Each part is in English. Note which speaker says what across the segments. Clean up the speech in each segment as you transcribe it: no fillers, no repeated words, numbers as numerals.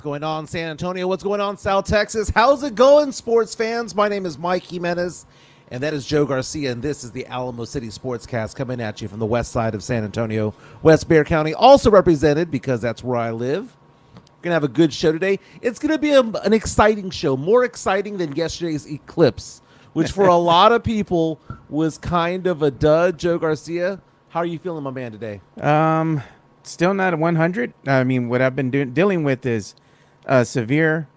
Speaker 1: going on, San Antonio? What's going on, South Texas? How's it going, sports fans? My name is Mike Jimenez, and that is Joe Garcia, and this is the Alamo City Sportscast coming at you from the west side of San Antonio, West Bexar County, also represented because that's where I live. We're going to have a good show today. It's going to be an exciting show, more exciting than yesterday's eclipse, which for a lot of people was kind of a dud. Joe Garcia, how are you feeling, my man, today?
Speaker 2: Still not at 100. I mean, what I've been dealing with is severe,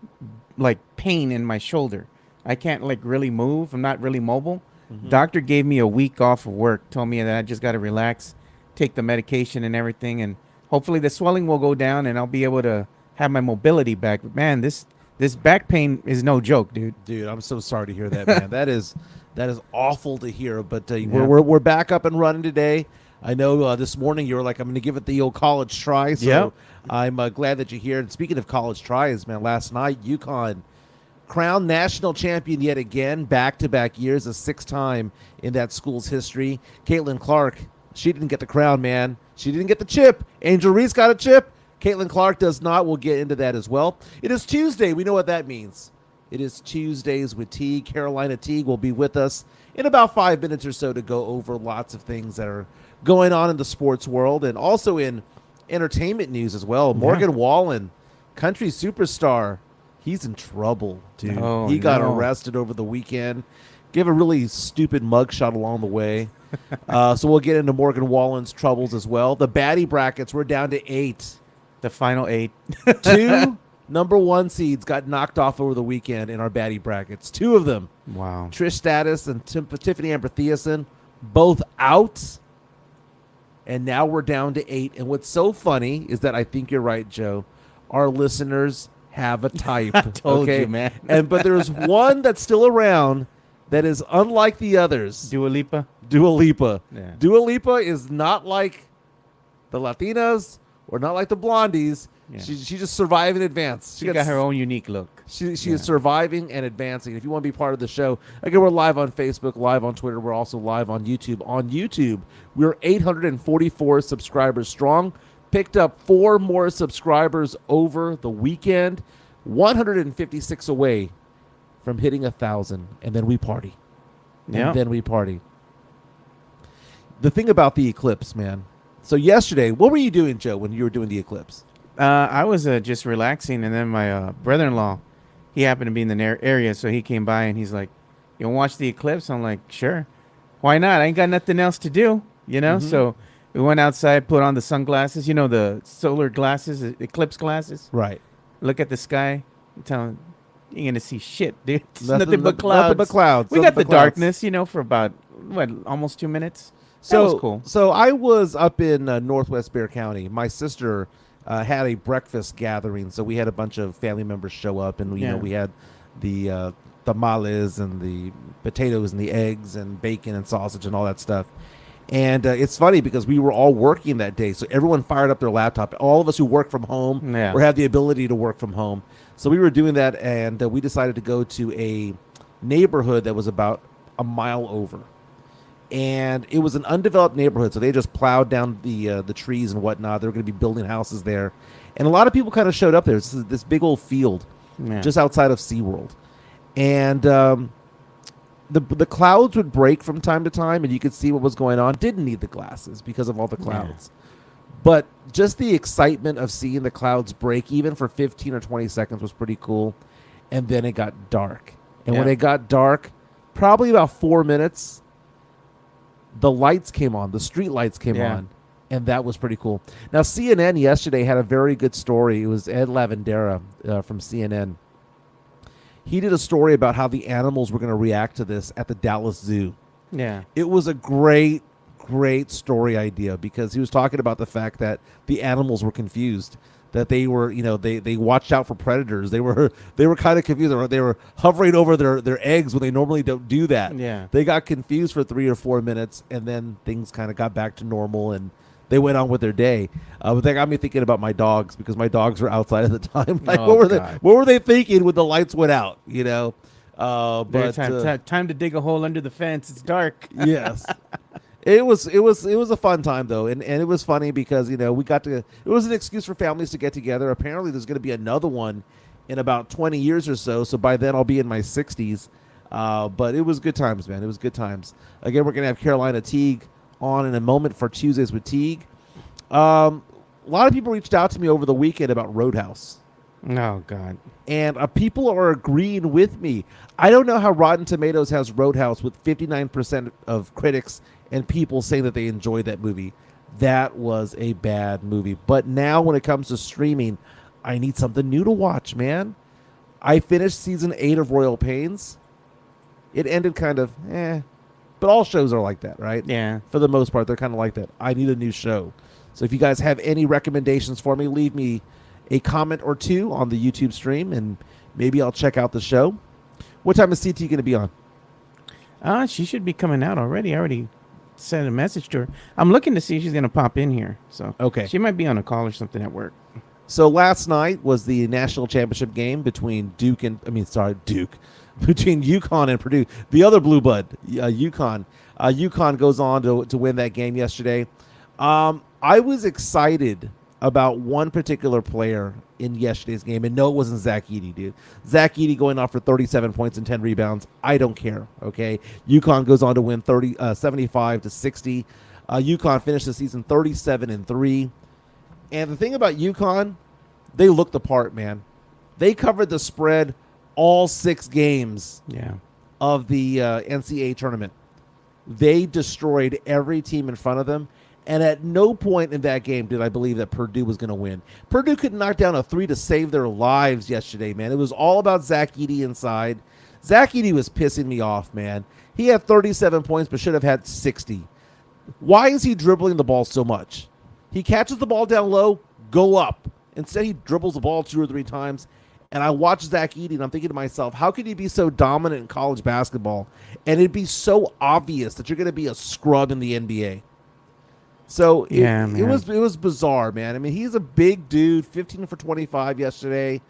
Speaker 2: pain in my shoulder. I can't, really move. I'm not really mobile. Mm-hmm. Doctor gave me a week off of work, told me that I just got to relax, take the medication and everything, and hopefully the swelling will go down and I'll be able to have my mobility back. But, man, this back pain is no joke, dude.
Speaker 1: Dude, I'm so sorry to hear that, man. That is awful to hear, but we're back up and running today. I know this morning you were like, I'm going to give it the old college try, so yep. I'm glad that you're here. And speaking of college tries, man, last night UConn crowned national champion yet again, back-to-back years, a sixth time in that school's history. Caitlin Clark, she didn't get the crown, man. She didn't get the chip. Angel Reese got a chip. Caitlin Clark does not. We'll get into that as well. It is Tuesday. We know what that means. It is Tuesdays with Teague. Carolina Teague will be with us in about 5 minutes or so to go over lots of things that are going on in the sports world and also in entertainment news as well. Morgan Wallen, country superstar, he's in trouble, dude.
Speaker 2: Oh,
Speaker 1: he got arrested over the weekend. Gave a really stupid mugshot along the way. So we'll get into Morgan Wallen's troubles as well. The baddie brackets, we're down to 8.
Speaker 2: The final 8.
Speaker 1: 2 number 1 seeds got knocked off over the weekend in our baddie brackets. 2 of them.
Speaker 2: Wow.
Speaker 1: Trish Stratus and Tiffany Amber Thiessen, both out. And now we're down to 8. And what's so funny is that I think you're right, Joe. Our listeners have a type.
Speaker 2: I told you, man.
Speaker 1: But there's one that's still around that is unlike the others.
Speaker 2: Dua Lipa.
Speaker 1: Yeah. Dua Lipa is not like the Latinas or not like the blondies. Yeah. She just survived in advance.
Speaker 2: She got her own unique look.
Speaker 1: She is surviving and advancing. If you want to be part of the show, again, we're live on Facebook, live on Twitter. We're also live on YouTube. On YouTube, we're 844 subscribers strong. Picked up 4 more subscribers over the weekend. 156 away from hitting 1,000. And then we party.
Speaker 2: Yeah.
Speaker 1: And then we party. The thing about the eclipse, man. So yesterday, what were you doing, Joe, when you were doing the eclipse?
Speaker 2: I was just relaxing, and then my brother-in-law, he happened to be in the area, so he came by, and he's like, you want to watch the eclipse? I'm like, sure. Why not? I ain't got nothing else to do, Mm-hmm. So we went outside, put on the sunglasses, the solar glasses, eclipse glasses.
Speaker 1: Right.
Speaker 2: Look at the sky. I'm telling you, you ain't going to see shit, dude. It's nothing but clouds.
Speaker 1: Nothing but clouds.
Speaker 2: We got the darkness, for about, almost 2 minutes. That was cool.
Speaker 1: So I was up in Northwest Bexar County. My sister had a breakfast gathering, so we had a bunch of family members show up, and we had the tamales and the potatoes and the eggs and bacon and sausage and all that stuff. And it's funny because we were all working that day, so everyone fired up their laptop. All of us who work from home or have the ability to work from home. So we were doing that, and we decided to go to a neighborhood that was about a mile over. And it was an undeveloped neighborhood, so they just plowed down the trees and whatnot. They were going to be building houses there. And a lot of people kind of showed up there. This is this big old field just outside of SeaWorld. And the clouds would break from time to time, and you could see what was going on. Didn't need the glasses because of all the clouds. But just the excitement of seeing the clouds break, even for 15 or 20 seconds, was pretty cool. And then it got dark. And when it got dark, probably about 4 minutes, the lights came on, the street lights came on, and that was pretty cool. Now, CNN yesterday had a very good story. It was Ed Lavandera from CNN. He did a story about how the animals were going to react to this at the Dallas Zoo.
Speaker 2: Yeah.
Speaker 1: It was a great story idea because he was talking about the fact that the animals were confused, that they were, they watched out for predators. They were kind of confused. They were hovering over their eggs when they normally don't do that.
Speaker 2: Yeah.
Speaker 1: They got confused for 3 or 4 minutes, and then things kind of got back to normal, and they went on with their day. But that got me thinking about my dogs because my dogs were outside at the time. What were they thinking when the lights went out? But
Speaker 2: time to dig a hole under the fence. It's dark.
Speaker 1: Yes. It was a fun time though, and it was funny because we got to. It was an excuse for families to get together. Apparently, there's going to be another one in about 20 years or so. So by then, I'll be in my 60s. But it was good times, man. It was good times. Again, we're going to have Carolina Teague on in a moment for Tuesdays with Teague. A lot of people reached out to me over the weekend about Roadhouse.
Speaker 2: Oh, God.
Speaker 1: And people are agreeing with me. I don't know how Rotten Tomatoes has Roadhouse with 59% of critics and people saying that they enjoyed that movie. That was a bad movie. But now when it comes to streaming, I need something new to watch, man. I finished season 8 of Royal Pains. It ended kind of, But all shows are like that, right?
Speaker 2: Yeah.
Speaker 1: For the most part, they're kind of like that. I need a new show. So if you guys have any recommendations for me, leave me a comment or two on the YouTube stream, and maybe I'll check out the show. What time is CT going to be on?
Speaker 2: She should be coming out already. I already sent a message to her. I'm looking to see if she's going to pop in here. So
Speaker 1: okay,
Speaker 2: she might be on a call or something at work.
Speaker 1: So last night was the national championship game between between UConn and Purdue. The other blue blood, UConn. UConn goes on to win that game yesterday. I was excited about one particular player in yesterday's game, and no, it wasn't Zack Edie, dude. Zack Edie going off for 37 points and 10 rebounds. I don't care, okay? UConn goes on to win 75-60. UConn finished the season 37-3. And the thing about UConn, they looked the part, man. They covered the spread all 6 games of the NCAA tournament. They destroyed every team in front of them. And at no point in that game did I believe that Purdue was going to win. Purdue could knock down a 3 to save their lives yesterday, man. It was all about Zack Edie inside. Zack Edie was pissing me off, man. He had 37 points but should have had 60. Why is he dribbling the ball so much? He catches the ball down low, go up. Instead, he dribbles the ball 2 or 3 times. And I watch Zack Edie, and I'm thinking to myself, how could he be so dominant in college basketball? And it'd be so obvious that you're going to be a scrub in the NBA. So it was bizarre, man. I mean, he's a big dude, 15 for 25 yesterday,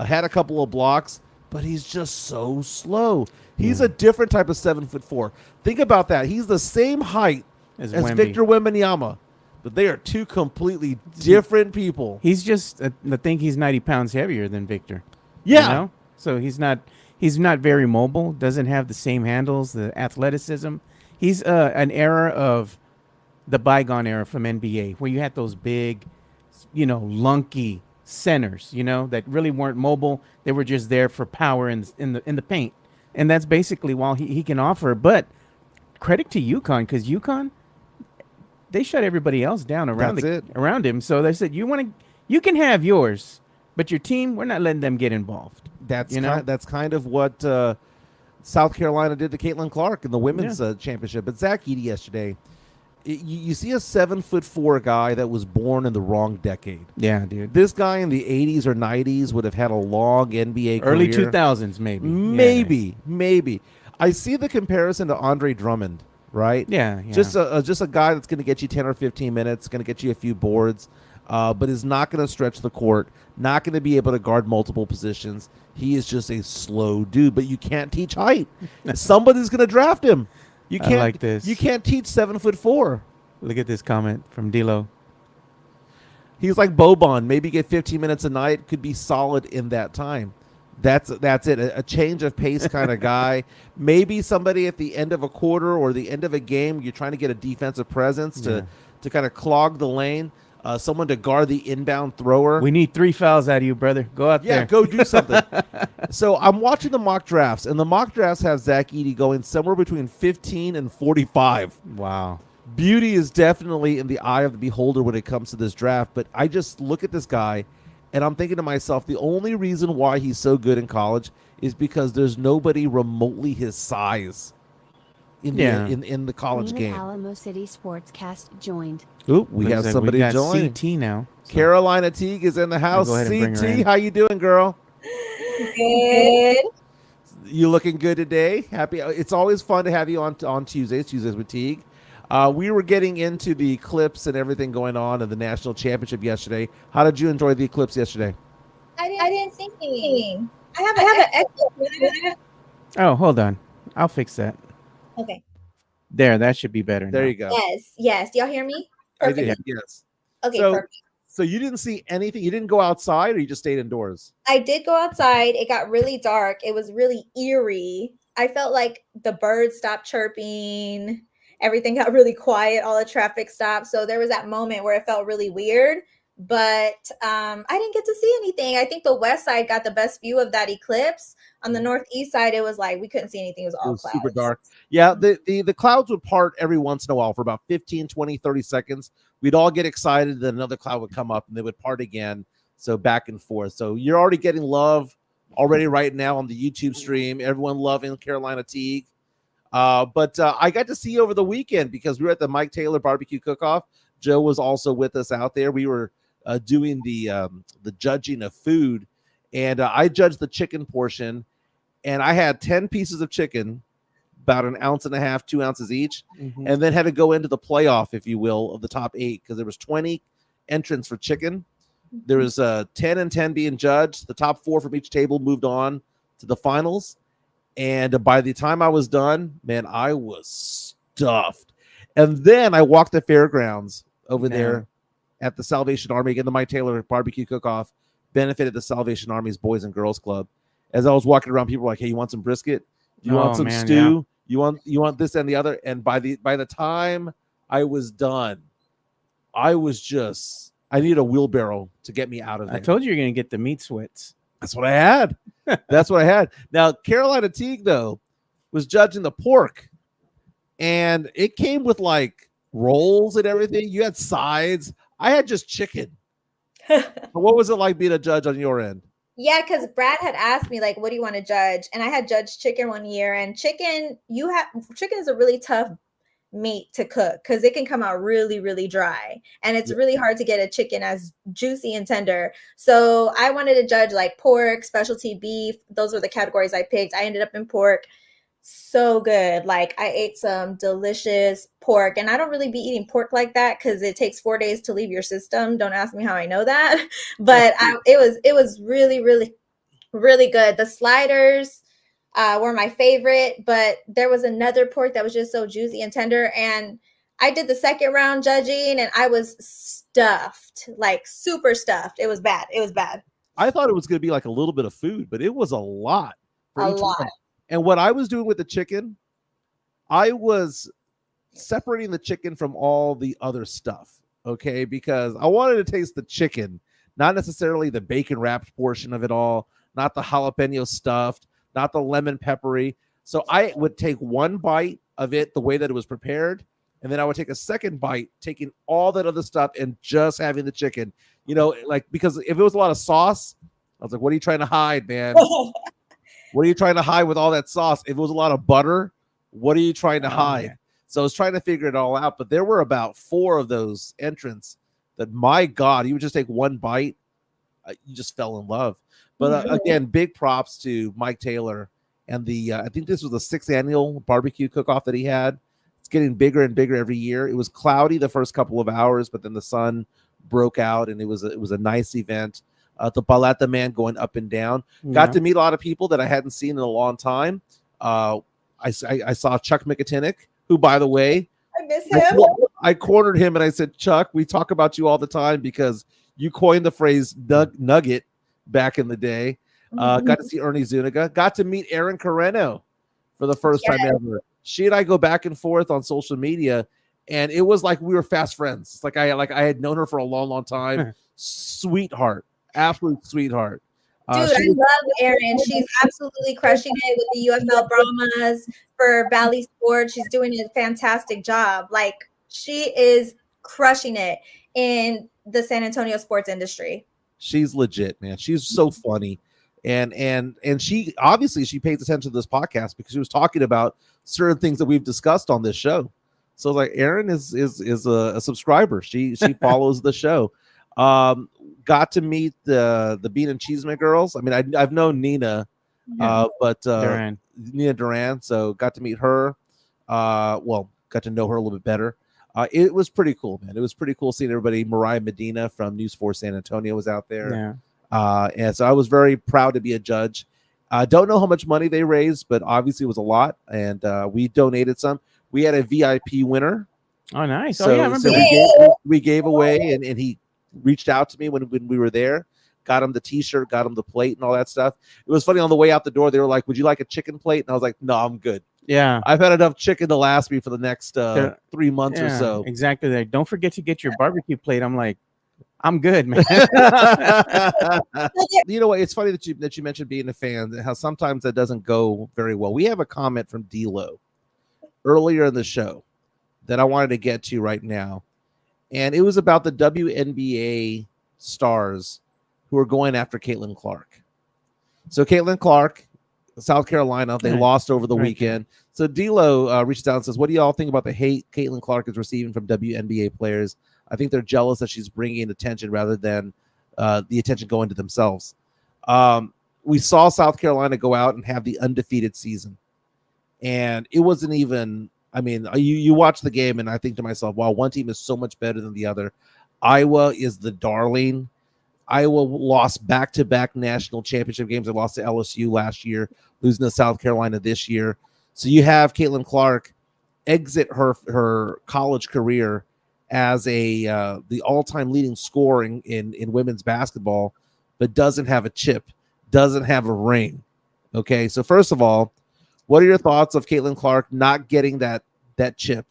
Speaker 1: had a couple of blocks, but he's just so slow. He's a different type of 7'4". Think about that. He's the same height as Victor Wembanyama, but they are 2 completely different people.
Speaker 2: He's just, I think he's 90 pounds heavier than Victor.
Speaker 1: Yeah.
Speaker 2: You know? So he's not very mobile, doesn't have the same handles, the athleticism. He's an era of the bygone era from NBA, where you had those big, lunky centers, that really weren't mobile. They were just there for power in the paint. And that's basically all he can offer. But credit to UConn, because UConn, they shut everybody else down around him. So they said, you can have yours, but your team, we're not letting them get involved.
Speaker 1: That's kind of what South Carolina did to Caitlin Clark in the women's championship. But Zack Edie yesterday, you see a 7'4" guy that was born in the wrong decade.
Speaker 2: Yeah, dude.
Speaker 1: This guy in the 80s or 90s would have had a long NBA
Speaker 2: Early
Speaker 1: career.
Speaker 2: 2000s, maybe.
Speaker 1: Maybe. I see the comparison to Andre Drummond, right?
Speaker 2: Yeah.
Speaker 1: Just a guy that's going to get you 10 or 15 minutes, going to get you a few boards, but is not going to stretch the court, not going to be able to guard multiple positions. He is just a slow dude, but you can't teach height. Somebody's going to draft him. You can't,
Speaker 2: I like this.
Speaker 1: You can't teach 7'4".
Speaker 2: Look at this comment from D'Lo.
Speaker 1: He's like Boban. Maybe get 15 minutes a night. Could be solid in that time. That's it. A change of pace kind of guy. Maybe somebody at the end of a quarter or the end of a game, you're trying to get a defensive presence to kind of clog the lane. Someone to guard the inbound thrower.
Speaker 2: We need 3 fouls out of you, brother. Go out there.
Speaker 1: Yeah, go do something. So I'm watching the mock drafts, and the mock drafts have Zack Edie going somewhere between 15 and 45.
Speaker 2: Wow.
Speaker 1: Beauty is definitely in the eye of the beholder when it comes to this draft, but I just look at this guy, and I'm thinking to myself, the only reason why he's so good in college is because there's nobody remotely his size in the college game.
Speaker 3: Alamo City Sportscast joined.
Speaker 1: Ooh, we have somebody join.
Speaker 2: CT now.
Speaker 1: So. Carolina Teague is in the house. CT, how you doing, girl?
Speaker 4: Good.
Speaker 1: You looking good today? Happy. It's always fun to have you on Tuesdays with Teague. We were getting into the clips and everything going on in the national championship yesterday. How did you enjoy the eclipse yesterday?
Speaker 4: I didn't see anything. I have an echo.
Speaker 2: Oh, hold on. I'll fix that.
Speaker 4: Okay.
Speaker 2: There, that should be better.
Speaker 1: There
Speaker 2: now.
Speaker 1: you go.
Speaker 4: Yes. Do y'all hear me?
Speaker 1: I did. Yes.
Speaker 4: Okay,
Speaker 1: so,
Speaker 4: perfect.
Speaker 1: So you didn't see anything? You didn't go outside, or you just stayed indoors?
Speaker 4: I did go outside. It got really dark. It was really eerie. I felt like the birds stopped chirping. Everything got really quiet. All the traffic stopped. So there was that moment where it felt really weird. But I didn't get to see anything. I think the west side got the best view of that eclipse. On the northeast side, it was like we couldn't see anything. It was all clouds.
Speaker 1: Super dark. Yeah, the clouds would part every once in a while for about 15, 20, 30 seconds. We'd all get excited, then another cloud would come up and they would part again. So back and forth. So you're already getting love already right now on the YouTube stream. Everyone loving Carolina Teague. But I got to see you over the weekend because we were at the Mike Taylor barbecue cook-off. Joe was also with us out there. We were doing the judging of food, and I judged the chicken portion, and I had 10 pieces of chicken, about 1.5 ounces, 2 ounces each, and then had to go into the playoff, if you will, of the top 8 because there was 20 entrants for chicken. There was 10 and 10 being judged. The top 4 from each table moved on to the finals, and by the time I was done, man, I was stuffed. And then I walked the fairgrounds over there at the Salvation Army, again, the Mike Taylor barbecue cook-off benefited the Salvation Army's Boys and Girls Club. As I was walking around, people were like, "Hey, you want some brisket? You want some stew? Yeah. You want this and the other?" And by the time I was done, I needed a wheelbarrow to get me out of there.
Speaker 2: I told you you're gonna get the meat sweats.
Speaker 1: That's what I had. That's what I had. Now, Carolina Teague, though, was judging the pork, and it came with like rolls and everything. You had sides. I had just chicken. What was it like being a judge on your end?
Speaker 4: Yeah, because Brad had asked me, like, what do you want to judge? And I had judged chicken one year, and chicken is a really tough meat to cook because it can come out really, really dry. And it's really hard to get a chicken as juicy and tender. So I wanted to judge like pork, specialty beef. Those were the categories I picked. I ended up in pork. So good. Like I ate some delicious pork, and I don't really be eating pork like that because it takes 4 days to leave your system. Don't ask me how I know that, but it was really, really, really good. The sliders were my favorite, but there was another pork that was just so juicy and tender. And I did the second round judging, and I was stuffed, like super stuffed. It was bad. It was bad.
Speaker 1: I thought it was going to be like a little bit of food, but it was a lot.
Speaker 4: A lot.
Speaker 1: And what I was doing with the chicken, I was separating the chicken from all the other stuff, okay? Because I wanted to taste the chicken, not necessarily the bacon wrapped portion of it all, not the jalapeno stuffed, not the lemon peppery. So I would take one bite of it the way that it was prepared, and then I would take a second bite, taking all that other stuff and just having the chicken. You know, like, because if it was a lot of sauce, I was like, what are you trying to hide, man? What are you trying to hide with all that sauce? If it was a lot of butter, what are you trying to hide? Yeah. So I was trying to figure it all out. But there were about 4 of those entrants that, my God, you would just take one bite, you just fell in love. But again, big props to Mike Taylor and the I think this was the 6th annual barbecue cook-off that he had. It's getting bigger and bigger every year. It was cloudy the first couple of hours, but then the sun broke out, and it was a nice event. The Balata man going up and down. Got to meet a lot of people that I hadn't seen in a long time. I saw Chuck McIntyre, who, by the way,
Speaker 4: I miss him.
Speaker 1: I cornered him and I said, Chuck, we talk about you all the time because you coined the phrase nugget back in the day. Got to see Ernie Zuniga. Got to meet Erin Carreno for the first time ever. She and I go back and forth on social media, and it was like we were fast friends. It's like I had known her for a long, long time. Sweetheart. Absolute sweetheart.
Speaker 4: Dude, I love Erin. She's absolutely crushing it with the UFL Brahmas for Valley Sports. She's doing a fantastic job. Like, she is crushing it in the San Antonio sports industry.
Speaker 1: She's legit, man. She's so funny. And she obviously she pays attention to this podcast because she was talking about certain things that we've discussed on this show. So like, Erin is a subscriber. She follows the show. Got to meet the Bean and Cheeseman girls. I mean, I've known Nina, but Nina Duran. So got to meet her. Well, got to know her a little bit better. It was pretty cool, man. It was pretty cool seeing everybody. Mariah Medina from News 4 San Antonio was out there. And so I was very proud to be a judge. I don't know how much money they raised, but obviously it was a lot, and we donated some. we had a VIP winner.
Speaker 2: Oh, nice.
Speaker 1: So,
Speaker 2: I remember
Speaker 1: we gave away, and he reached out to me when we were there. Got him the T-shirt, got him the plate, and all that stuff. It was funny on the way out the door. They were like, "Would you like a chicken plate?" And I was like, "No, I'm good.
Speaker 2: Yeah,
Speaker 1: I've had enough chicken to last me for the next 3 months or so."
Speaker 2: Exactly. Don't forget to get your barbecue plate. I'm like, I'm good, man.
Speaker 1: You know what? It's funny that you mentioned being a fan. How sometimes that doesn't go very well. We have a comment from D-Lo earlier in the show that I wanted to get to right now, and it was about the WNBA stars who are going after Caitlin Clark. So Caitlin Clark, South Carolina, they lost over the weekend. So D-Lo reaches out and says, "What do y'all think about the hate Caitlin Clark is receiving from WNBA players? I think they're jealous that she's bringing attention rather than the attention going to themselves." We saw South Carolina go out and have the undefeated season, and it wasn't even. I mean, you watch the game, and I think to myself, wow, one team is so much better than the other. Iowa is the darling. Iowa lost back-to-back national championship games. They lost to LSU last year, losing to South Carolina this year. So you have Caitlin Clark exit her college career as the all-time leading scorer in women's basketball, but doesn't have a chip, doesn't have a ring. Okay, so first of all, what are your thoughts of Caitlin Clark not getting that chip?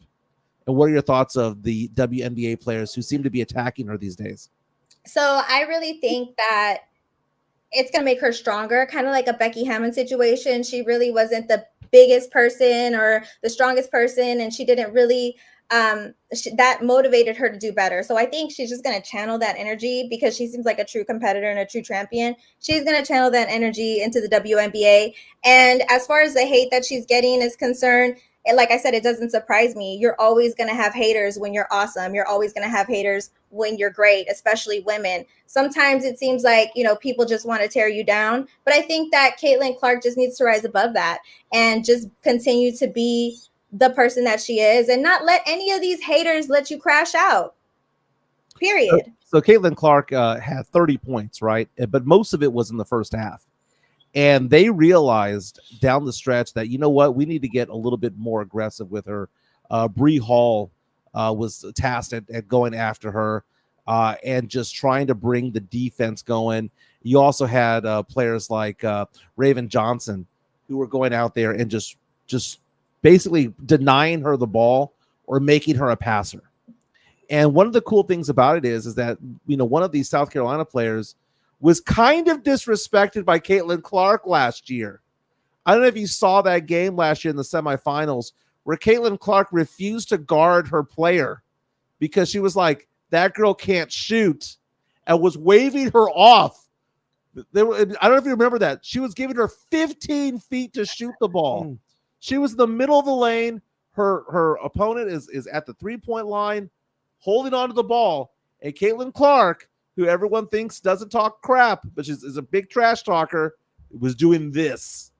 Speaker 1: And what are your thoughts of the WNBA players who seem to be attacking her these days?
Speaker 4: So I really think that it's going to make her stronger, kind of like a Becky Hammon situation. She really wasn't the biggest person or the strongest person, and she didn't really that motivated her to do better. So I think she's just going to channel that energy because she seems like a true competitor and a true champion. She's going to channel that energy into the WNBA. And as far as the hate that she's getting is concerned, and like I said, it doesn't surprise me. You're always going to have haters when you're awesome. You're always going to have haters when you're great, especially women. Sometimes it seems like, people just want to tear you down. But I think that Caitlin Clark just needs to rise above that and just continue to be the person that she is and not let any of these haters let you crash out. Period.
Speaker 1: So Caitlin Clark had 30 points, right? But most of it was in the first half. And they realized down the stretch that, you know what, we need to get a little bit more aggressive with her. Bree Hall was tasked at going after her and just trying to bring the defense going. You also had players like Raven Johnson who were going out there and just basically denying her the ball or making her a passer. And one of the cool things about it is that, one of these South Carolina players was kind of disrespected by Caitlin Clark last year. I don't know if you saw that game last year in the semifinals where Caitlin Clark refused to guard her player because she was like, that girl can't shoot, and was waving her off. I don't know if you remember that. She was giving her 15 feet to shoot the ball. She was in the middle of the lane. Her opponent is at the three-point line holding on to the ball, and Caitlin Clark, who everyone thinks doesn't talk crap, but is a big trash talker, was doing this.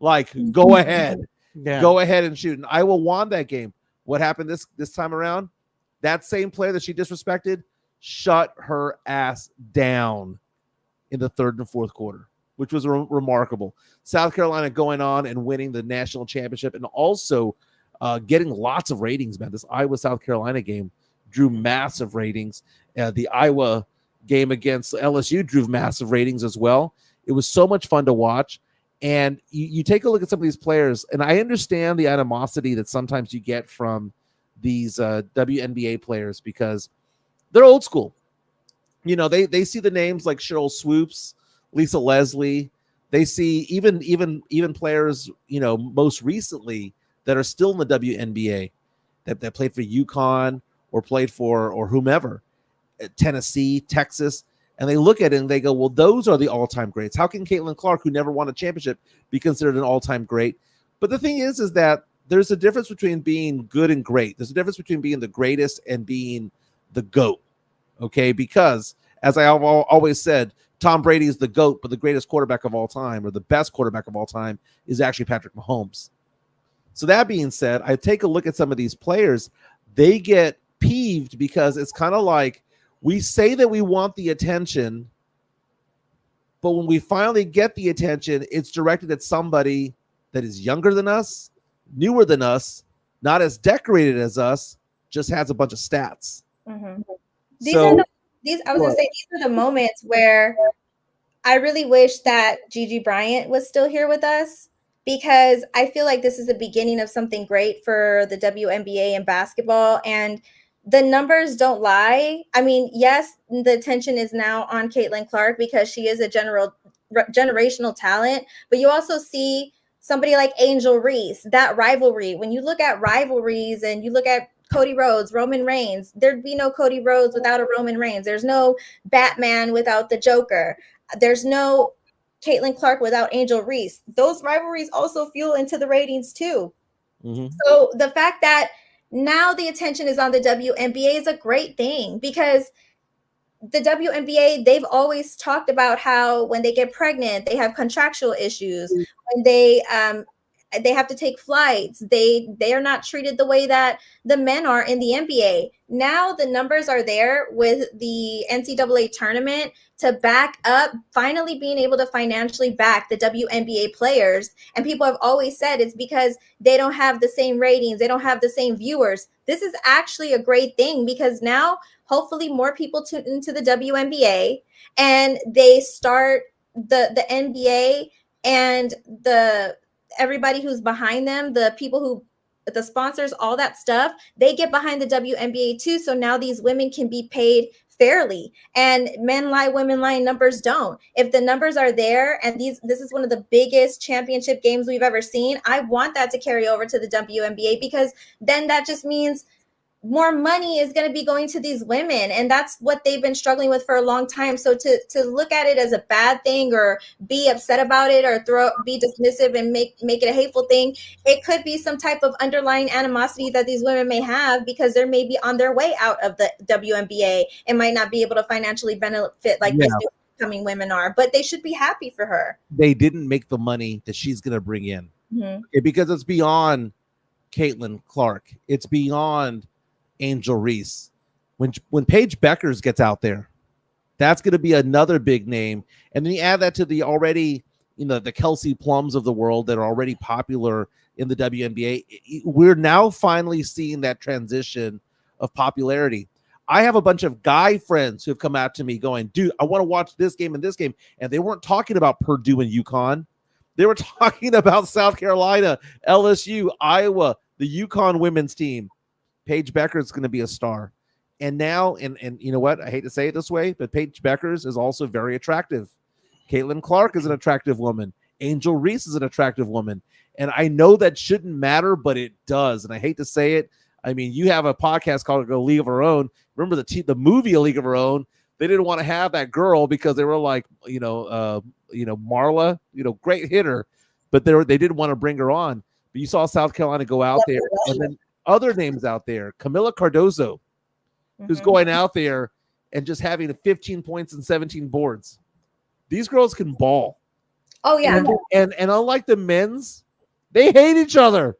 Speaker 1: Like, go ahead. Yeah. Go ahead and shoot. And Iowa won that game. What happened this time around? That same player that she disrespected shut her ass down in the third and fourth quarter, which was remarkable. South Carolina going on and winning the national championship and also getting lots of ratings, man. This Iowa-South Carolina game drew massive ratings. The Iowa game against LSU drew massive ratings as well. It was so much fun to watch. And you take a look at some of these players, and I understand the animosity that sometimes you get from these WNBA players because they're old school. They see the names like Cheryl Swoops, Lisa Leslie. They see even players, most recently that are still in the WNBA that played for UConn or played for or whomever, Tennessee, Texas. And they look at it and they go, well, those are the all-time greats. How can Caitlin Clark, who never won a championship, be considered an all-time great? But the thing is that there's a difference between being good and great. There's a difference between being the greatest and being the GOAT, okay? Because, as I always said, Tom Brady is the GOAT, but the greatest quarterback of all time, or the best quarterback of all time, is actually Patrick Mahomes. So that being said, I take a look at some of these players. They get peeved because it's kind of like, we say that we want the attention, but when we finally get the attention, it's directed at somebody that is younger than us, newer than us, not as decorated as us, just has a bunch of stats.
Speaker 4: Mm-hmm.
Speaker 1: So
Speaker 4: these are the moments where I really wish that Gigi Bryant was still here with us, because I feel like this is the beginning of something great for the WNBA and basketball. And the numbers don't lie. I mean, yes, the attention is now on Caitlin Clark because she is a generational talent, but you also see somebody like Angel Reese, that rivalry. When you look at rivalries and you look at Cody Rhodes, Roman Reigns, there'd be no Cody Rhodes without a Roman Reigns. There's no Batman without the Joker. There's no Caitlin Clark without Angel Reese. Those rivalries also fuel into the ratings too. Mm-hmm. So the fact that now the attention is on the WNBA is a great thing, because the WNBA, they've always talked about how when they get pregnant, they have contractual issues. When they have to take flights, they are not treated the way that the men are in the NBA. Now the numbers are there with the NCAA tournament to back up, finally being able to financially back the WNBA players. And people have always said it's because they don't have the same ratings, they don't have the same viewers. This is actually a great thing, because now hopefully more people tune into the WNBA and they start the NBA and everybody who's behind them, the people who, the sponsors, all that stuff, they get behind the WNBA too. So now these women can be paid fairly, and men lie, women lie, numbers don't. If the numbers are there, and this is one of the biggest championship games we've ever seen, I want that to carry over to the WNBA, because then that just means more money is going to be going to these women, and that's what they've been struggling with for a long time. So to look at it as a bad thing, or be upset about it, or be dismissive and make it a hateful thing, it could be some type of underlying animosity that these women may have, because they're maybe on their way out of the WNBA and might not be able to financially benefit like these new coming women are. But they should be happy for her. They
Speaker 1: didn't make the money that she's going to bring in, because it's beyond Caitlin Clark. It's beyond Angel Reese. When Paige Beckers gets out there, that's going to be another big name. And then you add that to the already, the Kelsey Plums of the world that are already popular in the WNBA. We're now finally seeing that transition of popularity. I have a bunch of guy friends who have come out to me going, dude, I want to watch this game and this game. And they weren't talking about Purdue and UConn. They were talking about South Carolina, LSU, Iowa, the UConn women's team. Paige Beckers is going to be a star. And now, and you know what? I hate to say it this way, but Paige Beckers is also very attractive. Caitlin Clark is an attractive woman. Angel Reese is an attractive woman. And I know that shouldn't matter, but it does. And I hate to say it. I mean, you have a podcast called A League of Her Own. Remember the movie A League of Her Own? They didn't want to have that girl because they were like, Marla, great hitter, but they didn't want to bring her on. But you saw South Carolina go out there, and then other names out there, Camila Cardozo, who's going out there and just having 15 points and 17 boards. These girls can ball.
Speaker 4: Oh, yeah.
Speaker 1: And unlike the men's, they hate each other.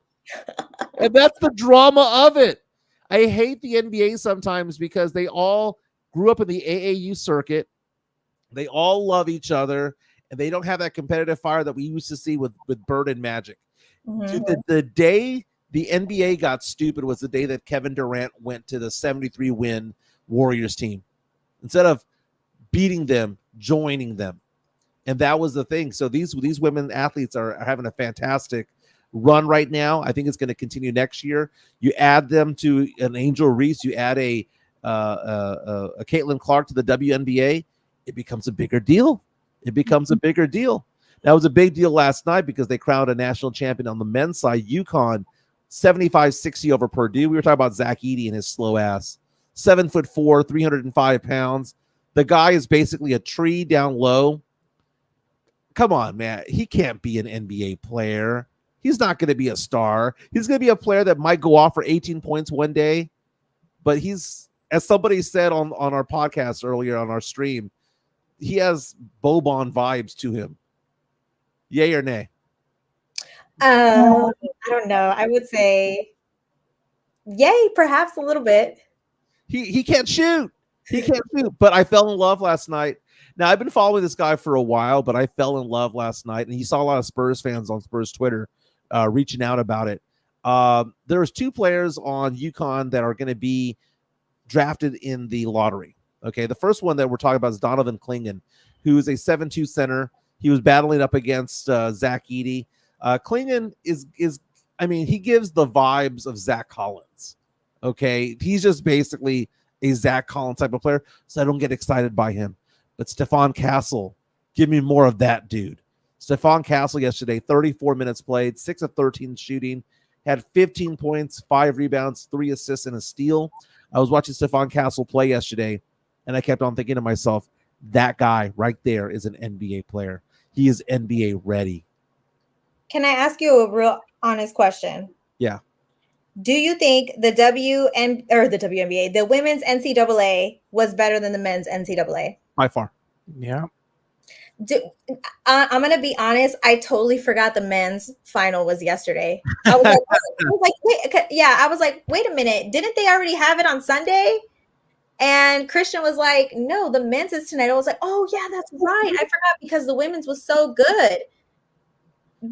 Speaker 1: And that's the drama of it. I hate the NBA sometimes because they all grew up in the AAU circuit. They all love each other, and they don't have that competitive fire that we used to see with Bird and Magic. Dude, the day the NBA got stupid was the day that Kevin Durant went to the 73-win Warriors team. Instead of beating them, joining them. And that was the thing. So these women athletes are having a fantastic run right now. I think it's going to continue next year. You add them to an Angel Reese, you add a Caitlin Clark to the WNBA, it becomes a bigger deal. It becomes a bigger deal. That was a big deal last night because they crowned a national champion on the men's side. UConn 75-60 over Purdue. We were talking about Zack Edie and his slow ass. 7'4", 305 pounds. The guy is basically a tree down low. Come on, man. He can't be an NBA player. He's not going to be a star. He's going to be a player that might go off for 18 points one day. But he's, as somebody said on our podcast earlier on our stream, he has Boban vibes to him. Yay or nay?
Speaker 4: I don't know. I would say yay, perhaps a little bit.
Speaker 1: He can't shoot. He can't shoot. But I fell in love last night. Now, I've been following this guy for a while, but I fell in love last night. And you saw a lot of Spurs fans on Spurs Twitter reaching out about it. There's 2 players on UConn that are going to be drafted in the lottery. Okay, the first one that we're talking about is Donovan Clingan, who is a 7'2" center. He was battling up against Zack Edie. Clingan is I mean, he gives the vibes of Zach Collins. Okay, he's just basically a Zach Collins type of player, so I don't get excited by him. But Stephon Castle, give me more of that dude. Stephon Castle yesterday, 34 minutes played, 6 of 13 shooting, had 15 points, 5 rebounds, 3 assists, and a steal. I was watching Stephon Castle play yesterday, and I kept on thinking to myself, that guy right there is an NBA player. He is NBA ready.
Speaker 4: Can I ask you a real honest question?
Speaker 1: Yeah.
Speaker 4: Do you think the WNBA, the women's NCAA was better than the men's NCAA?
Speaker 1: By far.
Speaker 2: Yeah.
Speaker 4: I'm going to be honest. I totally forgot the men's final was yesterday. I was like, wait a minute. Didn't they already have it on Sunday? And Christian was like, no, the men's is tonight. I was like, oh yeah, that's right. I forgot because the women's was so good.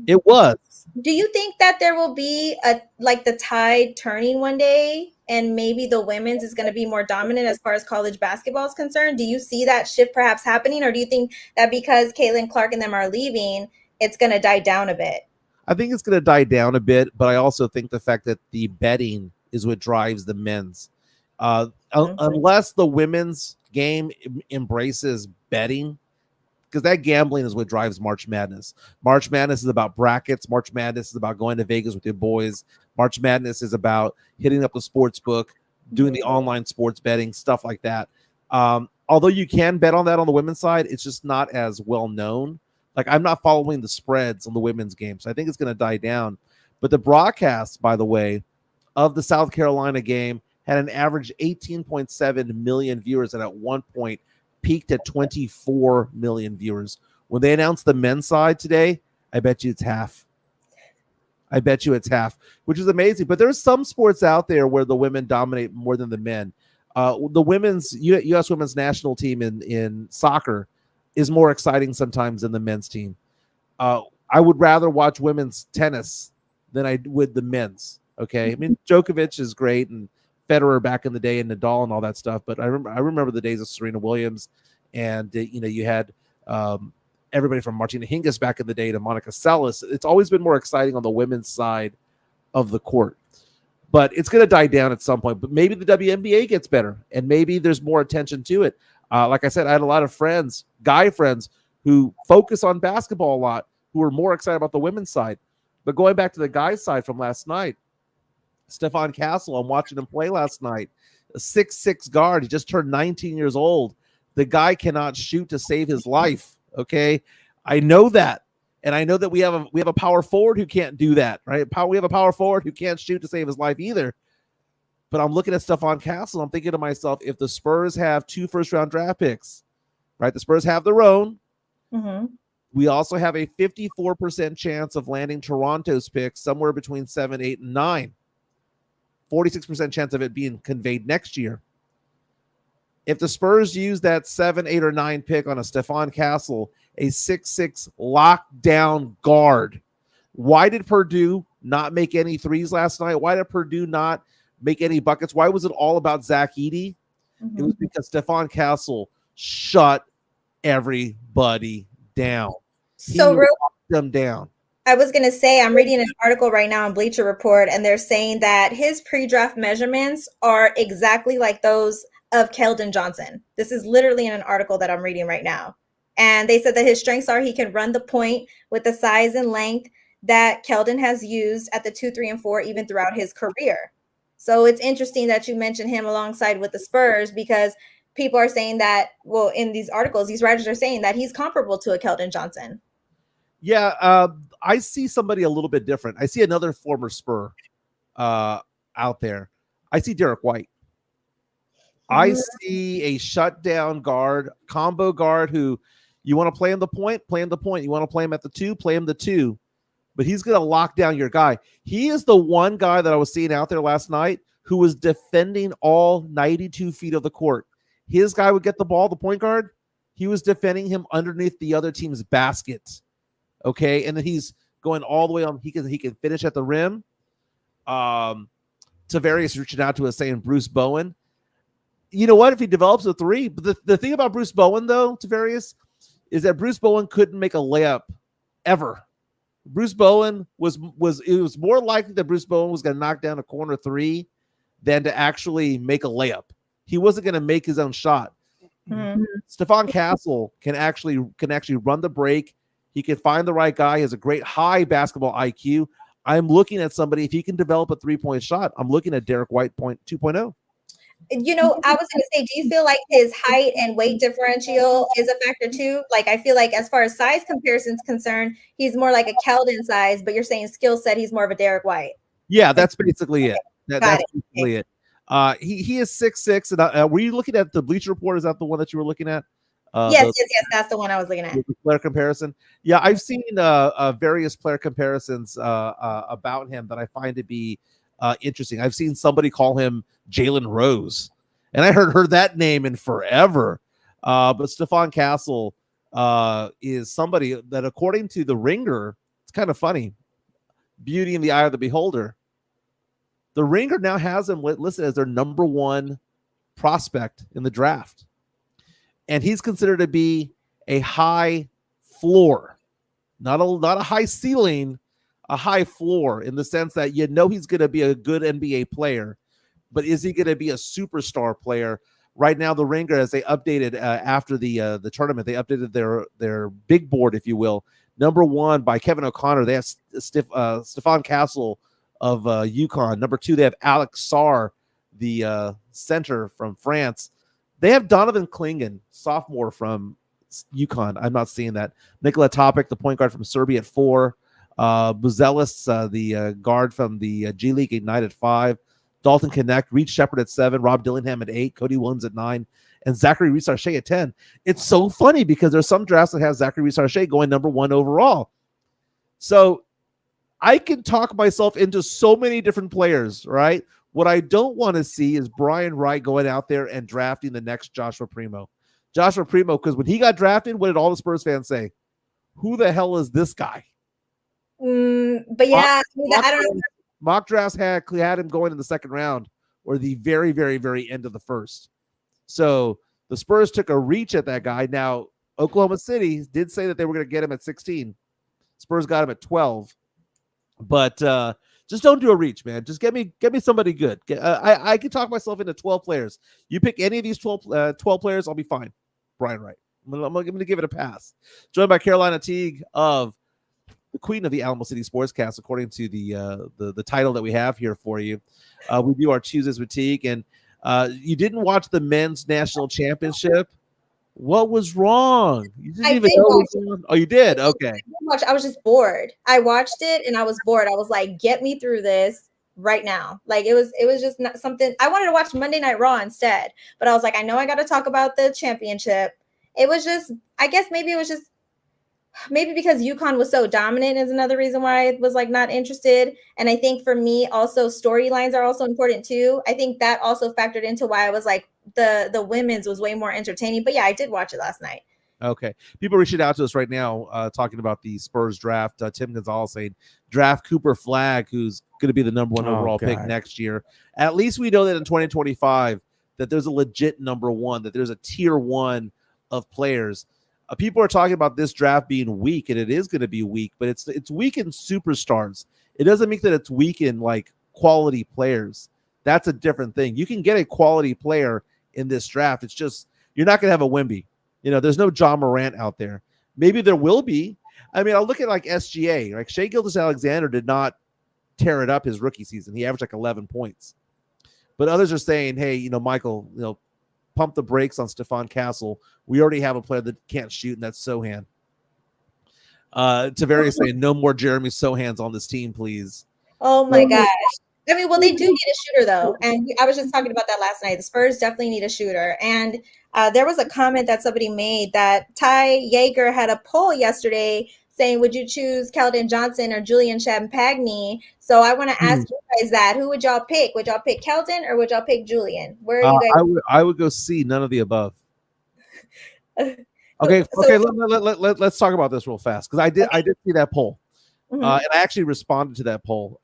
Speaker 1: It was.
Speaker 4: Do you think that there will be the tide turning one day and maybe the women's is going to be more dominant as far as college basketball is concerned? Do you see that shift perhaps happening? Or do you think that because Caitlin Clark and them are leaving, it's going to die down a bit?
Speaker 1: I think it's going to die down a bit, but I also think the fact that the betting is what drives the men's. Unless the women's game embraces betting, because that gambling is what drives March Madness. March Madness is about brackets. March Madness is about going to Vegas with your boys. March Madness is about hitting up the sports book, doing the online sports betting, stuff like that. Although you can bet on that on the women's side, it's just not as well known. Like, I'm not following the spreads on the women's game, so I think it's going to die down. But the broadcast, by the way, of the South Carolina game had an average 18.7 million viewers, and at one point peaked at 24 million viewers. When they announced the men's side today, I bet you it's half. I bet you it's half, which is amazing. But there's some sports out there where the women dominate more than the men. The women's U.S. women's national team in soccer is more exciting sometimes than the men's team. I would rather watch women's tennis than I would the men's. Okay, I mean, Djokovic is great, and Federer back in the day, and Nadal and all that stuff. But I remember the days of Serena Williams, and you had everybody from Martina Hingis back in the day to Monica Seles. It's always been more exciting on the women's side of the court. But it's going to die down at some point. But maybe the WNBA gets better, and maybe there's more attention to it. Like I said, I had a lot of friends, guy friends, who focus on basketball a lot, who are more excited about the women's side. But going back to the guys' side from last night, Stephon Castle, I'm watching him play last night, a 6'6" guard. He just turned 19 years old. The guy cannot shoot to save his life. Okay, I know that, and I know that we have a power forward who can't do that, right? We have a power forward who can't shoot to save his life either. But I'm looking at Stephon Castle. I'm thinking to myself, if the Spurs have 2 first-round draft picks, right? The Spurs have their own.
Speaker 4: Mm-hmm.
Speaker 1: We also have a 54% chance of landing Toronto's pick somewhere between 7, 8, and 9. 46% chance of it being conveyed next year. If the Spurs use that 7, 8, or 9 pick on a Stephon Castle, a 6'6" lockdown guard, why did Purdue not make any threes last night? Why did Purdue not make any buckets? Why was it all about Zack Edie? Mm-hmm. It was because Stephon Castle shut everybody down. He locked them down.
Speaker 4: I was going to say, I'm reading an article right now on Bleacher Report, and they're saying that his pre-draft measurements are exactly like those of Keldon Johnson. This is literally in an article that I'm reading right now. And they said that his strengths are he can run the point with the size and length that Keldon has used at the 2, 3, and 4, even throughout his career. So it's interesting that you mentioned him alongside with the Spurs, because people are saying that, well, in these articles, these writers are saying that he's comparable to a Keldon Johnson.
Speaker 1: Yeah, I see somebody a little bit different. I see another former Spur out there. I see Derek White. I see a shutdown guard, combo guard who you want to play him the point, play him the point. You want to play him at the 2, play him the 2. But he's going to lock down your guy. He is the one guy that I was seeing out there last night who was defending all 92 feet of the court. His guy would get the ball, the point guard. He was defending him underneath the other team's basket. Okay, and then he's going all the way on. He can finish at the rim. Tavarius reaching out to us saying Bruce Bowen. You know what? If he develops a three, but the thing about Bruce Bowen, though, Tavarius, is that Bruce Bowen couldn't make a layup ever. Bruce Bowen it was more likely that Bruce Bowen was going to knock down a corner three than to actually make a layup. He wasn't going to make his own shot.
Speaker 4: Mm-hmm.
Speaker 1: Stephon Castle can actually run the break. He can find the right guy. He has a great high basketball IQ. I'm looking at somebody, if he can develop a 3-point shot, I'm looking at Derek White 2.0.
Speaker 4: You know, I was going to say, do you feel like his height and weight differential is a factor too? Like, I feel like as far as size comparison is concerned, he's more like a Keldon size, but you're saying skill set, he's more of a Derek White.
Speaker 1: Yeah, that's basically it. That's basically it. He is 6'6", and were you looking at the Bleacher Report? Is that the one that you were looking at?
Speaker 4: Yes, that's the one I was looking at.
Speaker 1: The player comparison. Yeah, I've seen various player comparisons about him that I find to be interesting. I've seen somebody call him Jalen Rose, and I heard that name in forever. But Stephon Castle is somebody that, according to the Ringer, it's kind of funny. Beauty in the eye of the beholder. The Ringer now has him listed as their number one prospect in the draft. And he's considered to be a high floor, not a high ceiling, a high floor, in the sense that you know he's going to be a good NBA player, but is he going to be a superstar player? Right now, the Ringer, as they updated after the tournament, they updated their big board, if you will. Number one by Kevin O'Connor, they have Stephon Castle of UConn. Number two, they have Alex Sarr, the center from France. They have Donovan Klingen, sophomore from UConn. I'm not seeing that. Nikola Topic, the point guard from Serbia, at 4. Buzelis, the guard from the G League Ignite, at 5. Dalton Connect, Reed Shepard at 7. Rob Dillingham at 8. Cody Williams at 9. And Zachary Reese-Archet at 10. It's so funny because there's some drafts that have Zachary Reese-Archet going number 1 overall. So I can talk myself into so many different players, right? What I don't want to see is Brian Wright going out there and drafting the next Joshua Primo. Joshua Primo, because when he got drafted, what did all the Spurs fans say? Who the hell is this guy?
Speaker 4: But yeah, I don't know.
Speaker 1: Mock drafts had him going in the second round or the very, very, very end of the first. So the Spurs took a reach at that guy. Now, Oklahoma City did say that they were going to get him at 16. Spurs got him at 12. But just don't do a reach, man. Just get me somebody good. I can talk myself into 12 players. You pick any of these 12 players, I'll be fine. Brian Wright. I'm going to give it a pass. Joined by Carolina Teague, of the queen of the Alamo City Sportscast, according to the title that we have here for you. We do our Tuesdays with Teague, and you didn't watch the men's national championship. What was wrong? You didn't even know what was wrong? Oh, you did? Okay.
Speaker 4: I was just bored. I watched it and I was bored. I was like, get me through this right now. Like it was just not something. I wanted to watch Monday Night Raw instead, but I was like, I know I got to talk about the championship. It was just, I guess maybe because UConn was so dominant is another reason why I was like not interested. And I think for me also storylines are also important too. I think that also factored into why I was like the women's was way more entertaining. But yeah, I did watch it last night.
Speaker 1: Okay. People reaching out to us right now talking about the Spurs draft. Tim Gonzalez saying draft Cooper Flagg, who's going to be the number 1 overall pick next year. At least we know that in 2025 that there's a legit number 1, that there's a tier 1 of players. People are talking about this draft being weak, and it is going to be weak, but it's weak in superstars. It doesn't mean that it's weak in like quality players. That's a different thing. You can get a quality player in this draft. It's just you're not going to have a Wemby. You know, there's no John Morant out there. Maybe there will be. I mean, I'll look at like SGA. Like Shai Gilgeous-Alexander did not tear it up his rookie season. He averaged like 11 points. But others are saying, hey, you know, Michael, you know, pump the brakes on Stephon Castle. We already have a player that can't shoot, and that's Sohan. Tavarius saying, no more Jeremy Sohans on this team, please.
Speaker 4: Oh, my gosh. I mean, well, they do need a shooter, though. And I was just talking about that last night. The Spurs definitely need a shooter. And there was a comment that somebody made that Ty Yeager had a poll yesterday saying, would you choose Keldon Johnson or Julian Champagny? So I want to ask you guys that. Who would y'all pick? Would y'all pick Keldon or would y'all pick Julian? Where are you guys? I would go C, none of the above.
Speaker 1: Okay, let's talk about this real fast because I did see that poll, and I actually responded to that poll.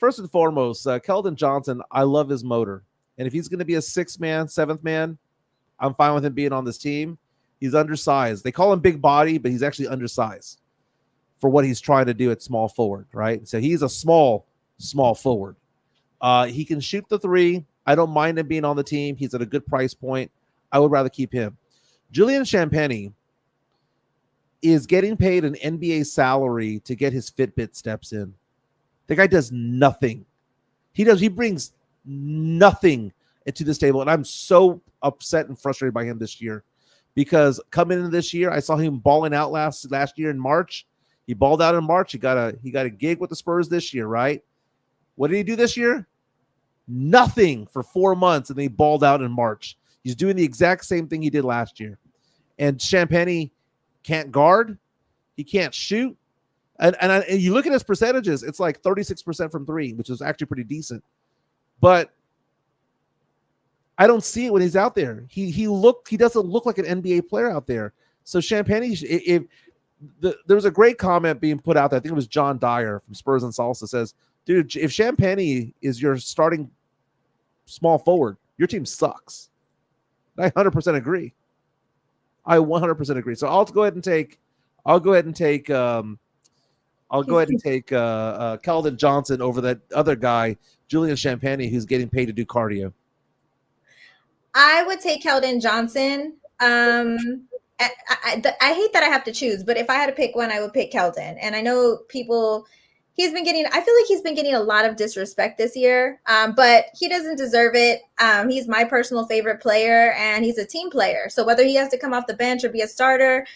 Speaker 1: first and foremost, Keldon Johnson, I love his motor. And if he's going to be a 6th man, 7th man, I'm fine with him being on this team. He's undersized. They call him big body, but he's actually undersized for what he's trying to do at small forward, right? So he's a small forward. He can shoot the 3. I don't mind him being on the team. He's at a good price point. I would rather keep him. Julian Champagnie is getting paid an NBA salary to get his Fitbit steps in. The guy does nothing. He brings nothing into this table, and I'm so upset and frustrated by him this year because coming into this year, I saw him balling out last year in March. He balled out in March. He got a gig with the Spurs this year, right? What did he do this year? Nothing for 4 months, and then he balled out in March. He's doing the exact same thing he did last year. And Champagnie can't guard. He can't shoot. And you look at his percentages, it's like 36% from 3, which is actually pretty decent. But I don't see it when he's out there. He doesn't look like an NBA player out there. So Champagnie, there was a great comment being put out there. I think it was John Dyer from Spurs and Salsa says, dude, if Champagnie is your starting small forward, your team sucks. I 100% agree. I 100% agree. So I'll go ahead and take Keldon Johnson over that other guy, Julian Champagnie, who's getting paid to do cardio.
Speaker 4: I would take Keldon Johnson. I hate that I have to choose, but if I had to pick one, I would pick Keldon. And I know I feel like he's been getting a lot of disrespect this year, but he doesn't deserve it. He's my personal favorite player, and he's a team player. So whether he has to come off the bench or be a starter,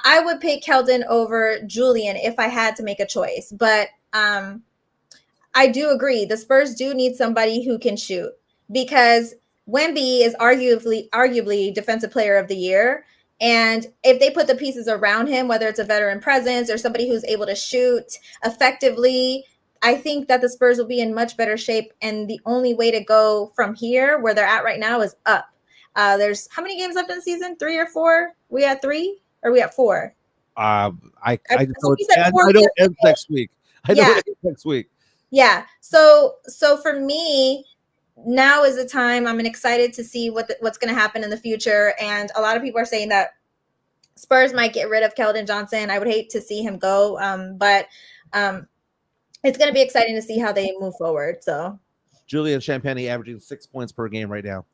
Speaker 4: I would pick Keldon over Julian if I had to make a choice. But I do agree. The Spurs do need somebody who can shoot because Wemby is arguably defensive player of the year. And if they put the pieces around him, whether it's a veteran presence or somebody who's able to shoot effectively, I think that the Spurs will be in much better shape. And the only way to go from here, where they're at right now, is up. There's how many games left in the season? 3 or 4? We at 3 or we at 4?
Speaker 1: I know it ends next week. I know it ends next week.
Speaker 4: Yeah. So for me, now is the time. I'm excited to see what's going to happen in the future. And a lot of people are saying that Spurs might get rid of Keldon Johnson. I would hate to see him go, but it's going to be exciting to see how they move forward. So
Speaker 1: Julian Champagnie averaging 6 points per game right now.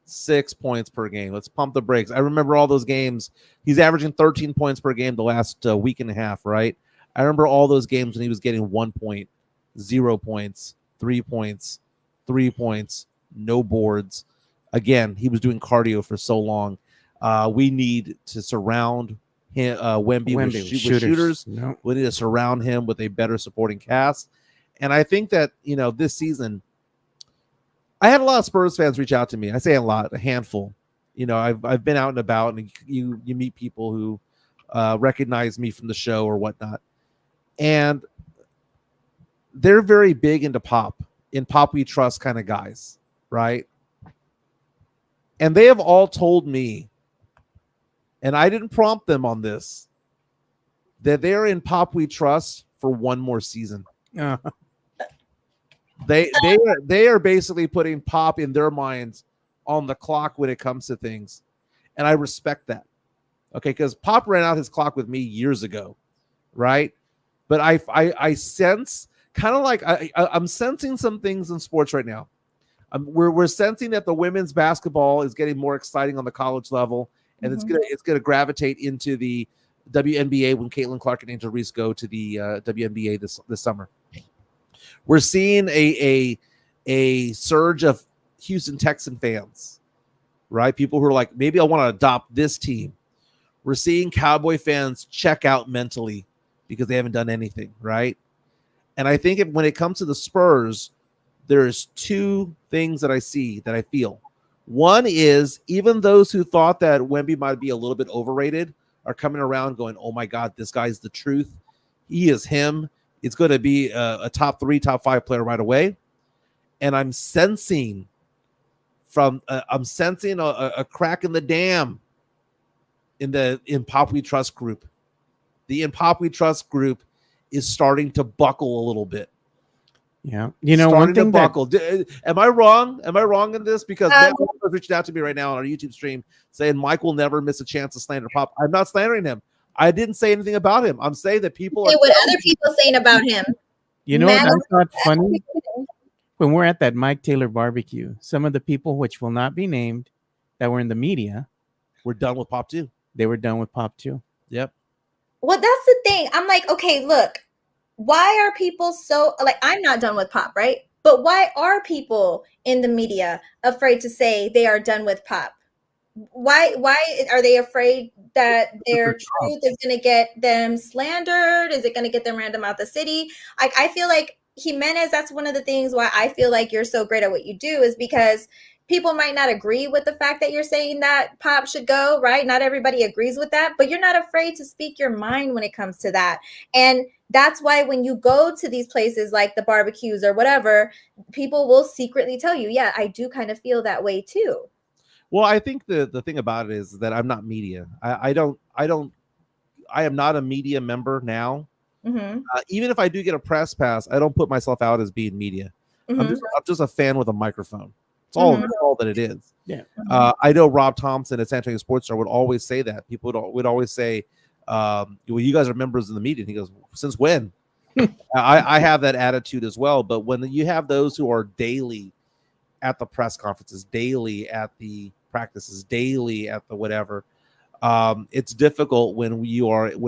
Speaker 1: 6 points per game. Let's pump the brakes. I remember all those games. He's averaging 13 points per game the last week and a half, right? I remember all those games when he was getting 1 point, 0 points, 3 points, 3 points, no boards. Again, he was doing cardio for so long. We need to surround him, Wemby with shooters. No. We need to surround him with a better supporting cast. And I think that, this season, I had a lot of Spurs fans reach out to me. I say a lot, a handful. I've been out and about, and you meet people who recognize me from the show or whatnot. And they're very big into Pop. In Pop We Trust kind of guys, right? And they have all told me, and I didn't prompt them on this, that they're in Pop We Trust for one more season. They are basically putting Pop in their minds on the clock when it comes to things, and I respect that. Okay, because Pop ran out his clock with me years ago, right? But I sense. Kind of like I'm sensing some things in sports right now. We're sensing that the women's basketball is getting more exciting on the college level, and it's gonna gravitate into the WNBA when Caitlin Clark and Angel Reese go to the WNBA this summer. We're seeing a surge of Houston Texan fans, right? People who are like, maybe I want to adopt this team. We're seeing Cowboy fans check out mentally because they haven't done anything, right? And I think when it comes to the Spurs, there's 2 things that I see that I feel. One is even those who thought that Wemby might be a little bit overrated are coming around going, oh, my God, this guy's the truth. He is him. It's going to be a top 3, top 5 player right away. And I'm sensing a crack in the dam in Pop We Trust group. The In Pop We Trust group is starting to buckle a little bit.
Speaker 2: Yeah, you know, one thing
Speaker 1: buckle. Am I wrong? Am I wrong in this? Because Matt was reaching out to me right now on our YouTube stream saying Mike will never miss a chance to slander Pop. I'm not slandering him. I didn't say anything about him. I'm saying that people
Speaker 4: say what other people saying about him.
Speaker 2: You know what I thought funny? When we're at that Mike Taylor barbecue, some of the people, which will not be named, that were in the media,
Speaker 1: were done with Pop too.
Speaker 2: They were done with Pop too.
Speaker 1: Yep.
Speaker 4: Well, that's the thing. I'm like, okay, look, why are people so like, I'm not done with Pop, right? But why are people in the media afraid to say they are done with Pop? Why are they afraid that their truth is going to get them slandered? Is it going to get them random out the city? I feel like Jimenez, that's one of the things why I feel like you're so great at what you do, is because people might not agree with the fact that you're saying that Pop should go, right? Not everybody agrees with that, but you're not afraid to speak your mind when it comes to that. And that's why when you go to these places like the barbecues or whatever, people will secretly tell you, yeah, I do kind of feel that way too.
Speaker 1: Well, I think the thing about it is that I'm not media. I am not a media member now.
Speaker 4: Mm-hmm.
Speaker 1: Even if I do get a press pass, I don't put myself out as being media.
Speaker 4: Mm-hmm.
Speaker 1: I'm just a fan with a microphone. It's all, that's all that it is.
Speaker 2: Yeah.
Speaker 1: I know Rob Thompson at San Antonio Sports Star would always say that. People would always say, well, you guys are members of the media. And he goes, since when? I have that attitude as well. But when you have those who are daily at the press conferences, daily at the practices, daily at the whatever, it's difficult when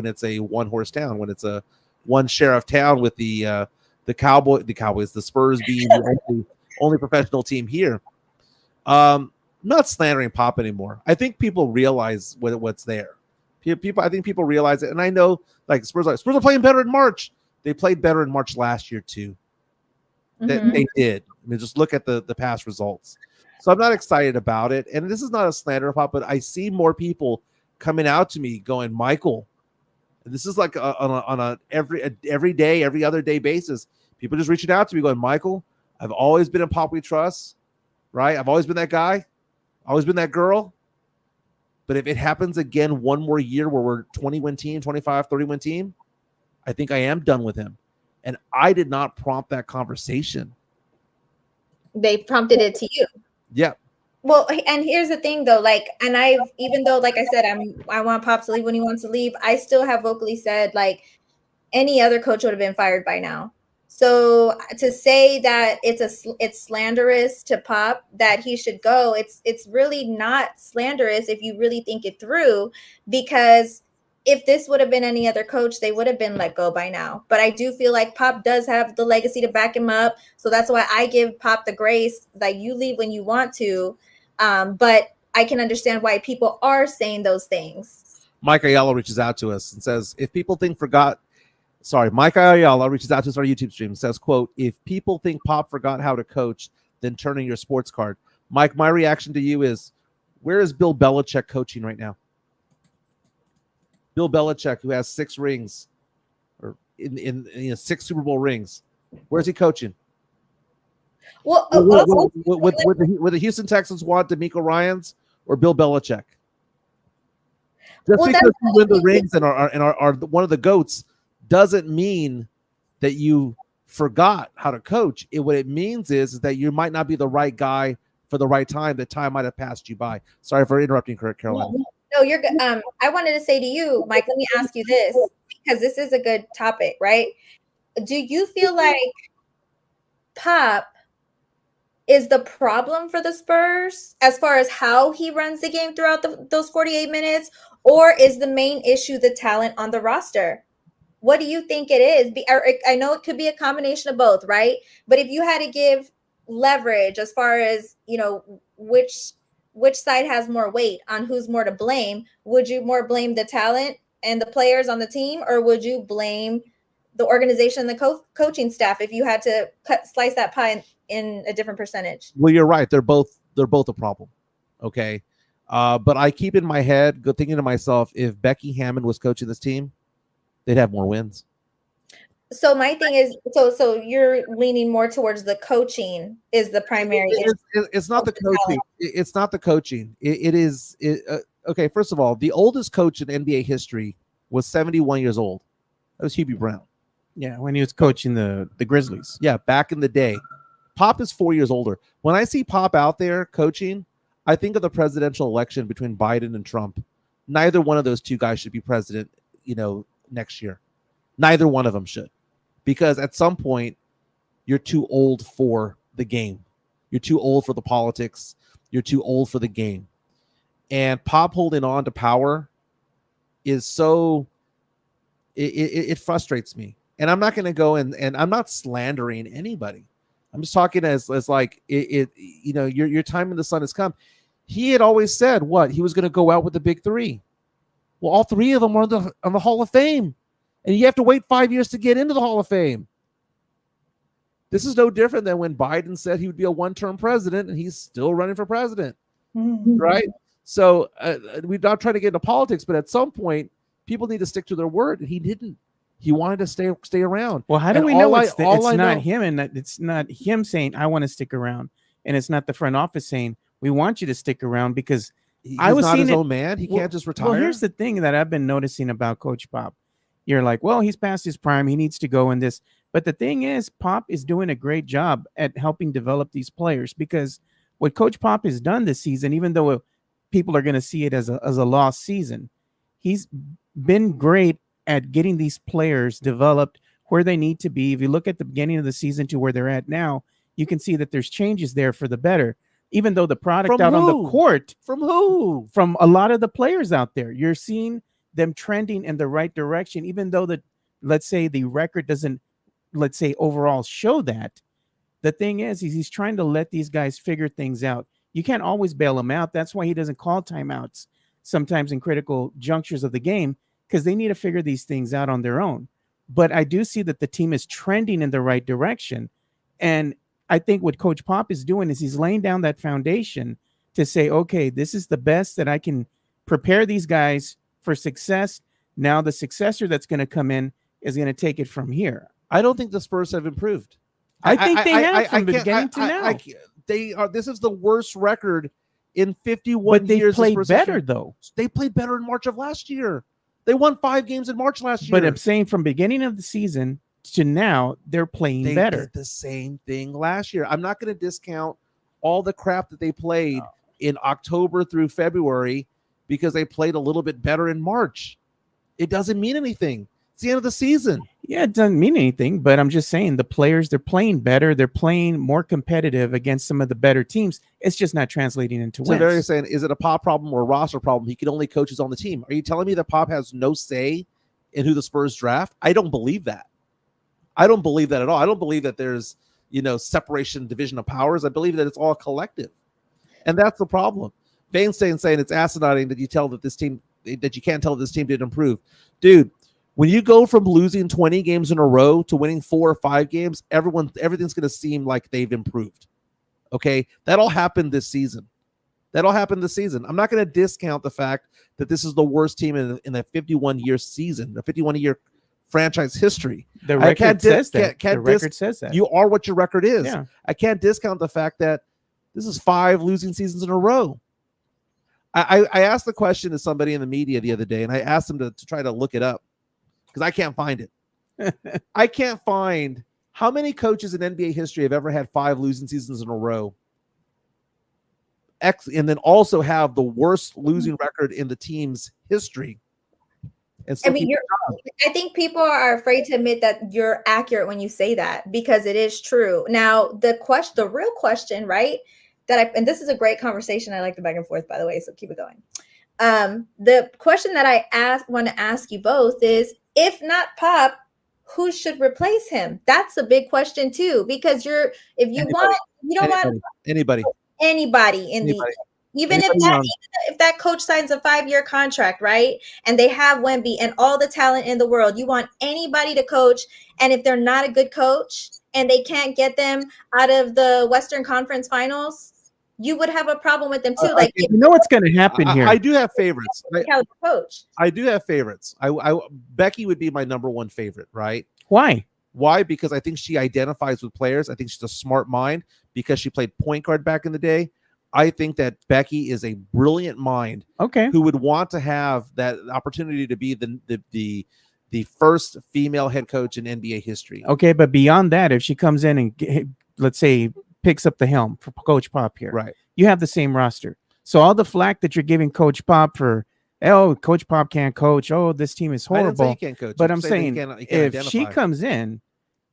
Speaker 1: it's a one horse town, when it's a one sheriff town with the Cowboys, the Spurs being the only professional team here. Not slandering Pop anymore. I think people realize what's there. I think people realize it, and I know like Spurs are playing better in March. They played better in March last year too. They did. I mean, just look at the past results. So I'm not excited about it, and this is not a slander of Pop, but I see more people coming out to me going, Michael. And this is like on a every day, every other day basis. People just reaching out to me going, Michael, I've always been in Pop We Trust, right? I've always been that guy, always been that girl. But if it happens again one more year where we're 20-win team, 25, 30-win team, I think I am done with him. And I did not prompt that conversation.
Speaker 4: They prompted it to you.
Speaker 1: Yeah.
Speaker 4: Well, and here's the thing though, like, and even though, like I said, I want Pop to leave when he wants to leave, I still have vocally said, like, any other coach would have been fired by now. So to say that it's slanderous to Pop that he should go, it's really not slanderous if you really think it through, because if this would have been any other coach, they would have been let go by now. But I do feel like Pop does have the legacy to back him up. So that's why I give Pop the grace, like, you leave when you want to. But I can understand why people are saying those things.
Speaker 1: Mike Ayala reaches out to us and says, Mike Ayala reaches out to us on our YouTube stream and says, quote, if people think Pop forgot how to coach, then turn in your sports card. Mike, my reaction to you is, where is Bill Belichick coaching right now? Bill Belichick, who has 6 rings, or in 6 Super Bowl rings, where's he coaching?
Speaker 4: Well,
Speaker 1: would the Houston Texans want DeMeco Ryans or Bill Belichick? Just because you win the rings and are one of the GOATs doesn't mean that you forgot how to coach. What it means is that you might not be the right guy for the right time. That time might have passed you by. Sorry for interrupting, Caroline.
Speaker 4: No, you're good. I wanted to say to you, Mike, let me ask you this, because this is a good topic, right? Do you feel like Pop is the problem for the Spurs as far as how he runs the game throughout those 48 minutes, or is the main issue the talent on the roster? What do you think it is? I know it could be a combination of both, right? But if you had to give leverage as far as, you know, which side has more weight on who's more to blame, would you more blame the talent and the players on the team, or would you blame the organization and the coaching staff if you had to slice that pie in a different percentage?
Speaker 1: Well, you're right. They're both a problem. Okay. But I keep in my head, thinking to myself, if Becky Hammond was coaching this team, they'd have more wins. So my thing is, so you're leaning more towards the coaching is the primary. It's not the coaching. It's not the coaching. It is. Okay. First of all, the oldest coach in NBA history was 71 years old. That was Hubie Brown.
Speaker 2: Yeah, when he was coaching the Grizzlies.
Speaker 1: Yeah, back in the day. Pop is 4 years older. When I see Pop out there coaching, I think of the presidential election between Biden and Trump. Neither one of those two guys should be president, next year. Neither one of them should. Because at some point, you're too old for the game. You're too old for the politics. You're too old for the game. And Pop holding on to power is so... It frustrates me. And I'm not going to go and I'm not slandering anybody. I'm just talking as like your time in the sun has come. He had always said what he was going to go out with the big three. Well, all three of them are on the Hall of Fame, and you have to wait 5 years to get into the Hall of Fame. This is no different than when Biden said he would be a one-term president, and he's still running for president, right? So we're not trying to get into politics, but at some point, people need to stick to their word, and he didn't. He wanted to stay around.
Speaker 2: Well, how do we know it's not him, and that it's not him saying, I want to stick around, and it's not the front office saying, we want you to stick around, because
Speaker 1: he's not his own man. He can't just retire.
Speaker 2: Well, here's the thing that I've been noticing about Coach Pop. You're like, well, he's past his prime. He needs to go in this. But the thing is, Pop is doing a great job at helping develop these players, because what Coach Pop has done this season, even though people are going to see it as a lost season, he's been great at getting these players developed where they need to be. If you look at the beginning of the season to where they're at now, you can see that there's changes there for the better. Even though the product out on the court,
Speaker 1: from who?
Speaker 2: From a lot of the players out there, you're seeing them trending in the right direction. Even though let's say the record doesn't, overall show that. The thing is he's trying to let these guys figure things out. You can't always bail them out. That's why he doesn't call timeouts sometimes in critical junctures of the game, because they need to figure these things out on their own. But I do see that the team is trending in the right direction. And I think what Coach Pop is doing is he's laying down that foundation to say, okay, this is the best that I can prepare these guys for success. Now the successor that's going to come in is going to take it from here.
Speaker 1: I don't think the Spurs have improved.
Speaker 2: I think they have from the beginning to now.
Speaker 1: They are. This is the worst record in 51 years.
Speaker 2: But they played better, though.
Speaker 1: They played better in March of last year. They won 5 games in March last year.
Speaker 2: But I'm saying from beginning of the season to now, they're playing better.
Speaker 1: They did the same thing last year. I'm not going to discount all the crap that they played in October through February because they played a little bit better in March. It doesn't mean anything. It's the end of the season.
Speaker 2: Yeah, it doesn't mean anything, but I'm just saying the players, they're playing better. They're playing more competitive against some of the better teams. It's just not translating into wins.
Speaker 1: So they're saying, is it a Pop problem or a roster problem? He can only coach his on the team. Are you telling me that Pop has no say in who the Spurs draft? I don't believe that. I don't believe that at all. I don't believe that there's, separation, division of powers. I believe that it's all collective. And that's the problem. Vainstein saying it's asinine that you can't tell this team didn't improve. Dude, when you go from losing 20 games in a row to winning 4 or 5 games, everything's going to seem like they've improved. Okay? That all happened this season. I'm not going to discount the fact that this is the worst team in a 51-year season, a 51-year franchise history.
Speaker 2: The record says that. The record says that.
Speaker 1: You are what your record is.
Speaker 2: Yeah.
Speaker 1: I can't discount the fact that this is 5 losing seasons in a row. I asked the question to somebody in the media the other day, and I asked them to try to look it up because I can't find it. I can't find how many coaches in NBA history have ever had 5 losing seasons in a row, and then also have the worst losing record in the team's history.
Speaker 4: I think people are afraid to admit that you're accurate when you say that, because it is true. Now, the real question, right? And this is a great conversation. I like the back and forth, by the way, so keep it going. The question that I want to ask you both is, if not Pop, who should replace him? That's a big question too, because you don't want
Speaker 1: anybody
Speaker 4: in the, even if that coach signs a 5-year contract, right? And they have Wemby and all the talent in the world, you want anybody to coach. And if they're not a good coach and they can't get them out of the Western Conference Finals, you would have a problem with them too.
Speaker 2: You know what's going to happen here?
Speaker 1: I do have favorites.
Speaker 4: Coach.
Speaker 1: I do have favorites. Becky would be my number 1 favorite, right?
Speaker 2: Why?
Speaker 1: Because I think she identifies with players. I think she's a smart mind because she played point guard back in the day. I think that Becky is a brilliant mind.
Speaker 2: Okay.
Speaker 1: Who would want to have that opportunity to be the the first female head coach in NBA history.
Speaker 2: Okay, but beyond that, if she comes in and let's say picks up the helm for Coach Pop here,
Speaker 1: Right?
Speaker 2: You have the same roster. So all the flack that you're giving Coach Pop for, oh, Coach Pop can't coach. Oh, this team is horrible.
Speaker 1: I didn't say he can't coach.
Speaker 2: But I'm saying
Speaker 1: he can't
Speaker 2: if
Speaker 1: identify.
Speaker 2: she comes in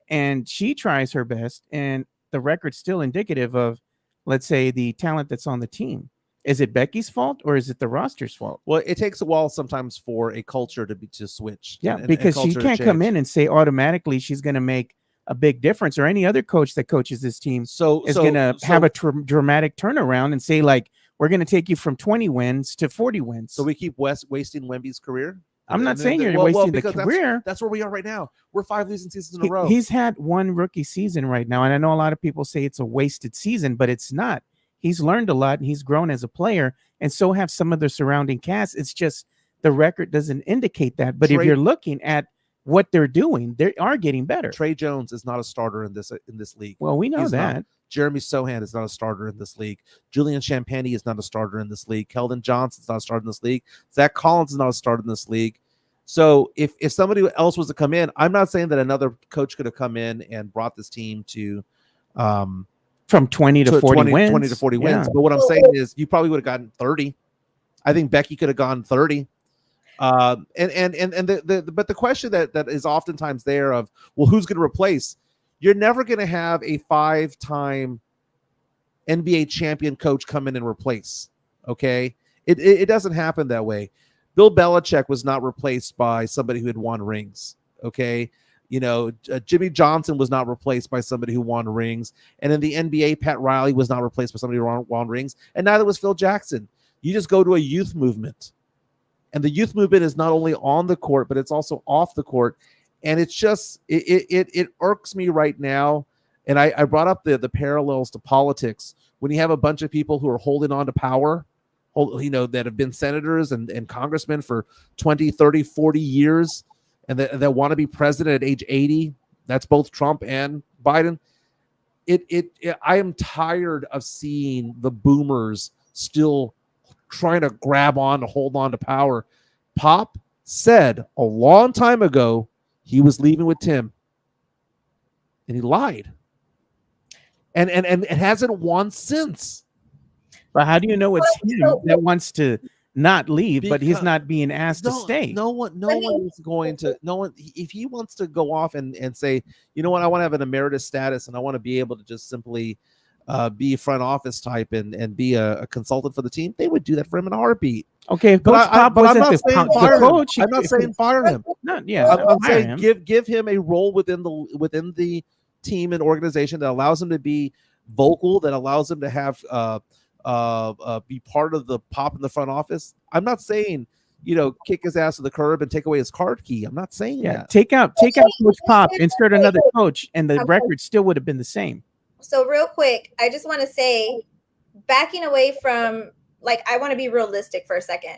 Speaker 2: and she tries her best and the record's still indicative of, let's say, the talent that's on the team, is it Becky's fault or is it the roster's fault?
Speaker 1: Well, it takes a while sometimes for a culture to switch.
Speaker 2: Yeah, because she can't come in and say automatically she's going to make a big difference, or any other coach that coaches this team is going to have a dramatic turnaround and say, like, we're going to take you from 20 wins to 40 wins.
Speaker 1: So we keep wasting Wemby's career.
Speaker 2: I'm not saying you're wasting the career.
Speaker 1: That's where we are right now. We're 5 losing seasons in a row.
Speaker 2: He's had one rookie season right now, and I know a lot of people say it's a wasted season, but it's not. He's learned a lot, and he's grown as a player, and so have some of the surrounding cast. It's just the record doesn't indicate that. But if you're looking at what they're doing, they are getting better.
Speaker 1: Trey Jones is not a starter in this league.
Speaker 2: Well, we know that.
Speaker 1: Not. Jeremy Sohan is not a starter in this league. Julian Champagny is not a starter in this league. Keldon Johnson's not a starter in this league. Zach Collins is not a starter in this league. So if somebody else was to come in, I'm not saying that another coach could have come in and brought this team to
Speaker 2: from 20 to 40 wins.
Speaker 1: 20 to 40 wins. But what I'm saying is you probably would have gotten 30. I think Becky could have gone 30. But the question that is oftentimes there of, well, who's going to replace? You're never going to have a 5-time NBA champion coach come in and replace. Okay, it doesn't happen that way. Bill Belichick was not replaced by somebody who had won rings. Okay, Jimmy Johnson was not replaced by somebody who won rings, and in the NBA, Pat Riley was not replaced by somebody who won rings, and neither was Phil Jackson. You just go to a youth movement, and the youth movement is not only on the court, but it's also off the court. And it's just, it irks me right now. And I brought up the parallels to politics. When you have a bunch of people who are holding on to power, that have been senators and congressmen for 20, 30, 40 years, and that want to be president at age 80, that's both Trump and Biden. I am tired of seeing the boomers still trying to grab on to hold on to power. Pop said a long time ago he was leaving with Tim, and he lied, and it hasn't won since.
Speaker 2: But how do you know it's him that wants to not leave, but he's not being asked to stay?
Speaker 1: No one is going to. No one, if he wants to go off and say, you know what, I want to have an emeritus status, and I want to be able to just simply be a front office type and be a consultant for the team, they would do that for him in a heartbeat.
Speaker 2: Okay,
Speaker 1: but I'm not saying fire him. I'm not saying fire him. I'm saying give him a role within the team and organization that allows him to be vocal, that allows him to have be part of the Pop in the front office. I'm not saying kick his ass to the curb and take away his card key. I'm not saying that.
Speaker 2: Take out Coach Pop, insert another coach, and the record still would have been the same.
Speaker 4: So real quick, I just want to say, backing away from, I want to be realistic for a second.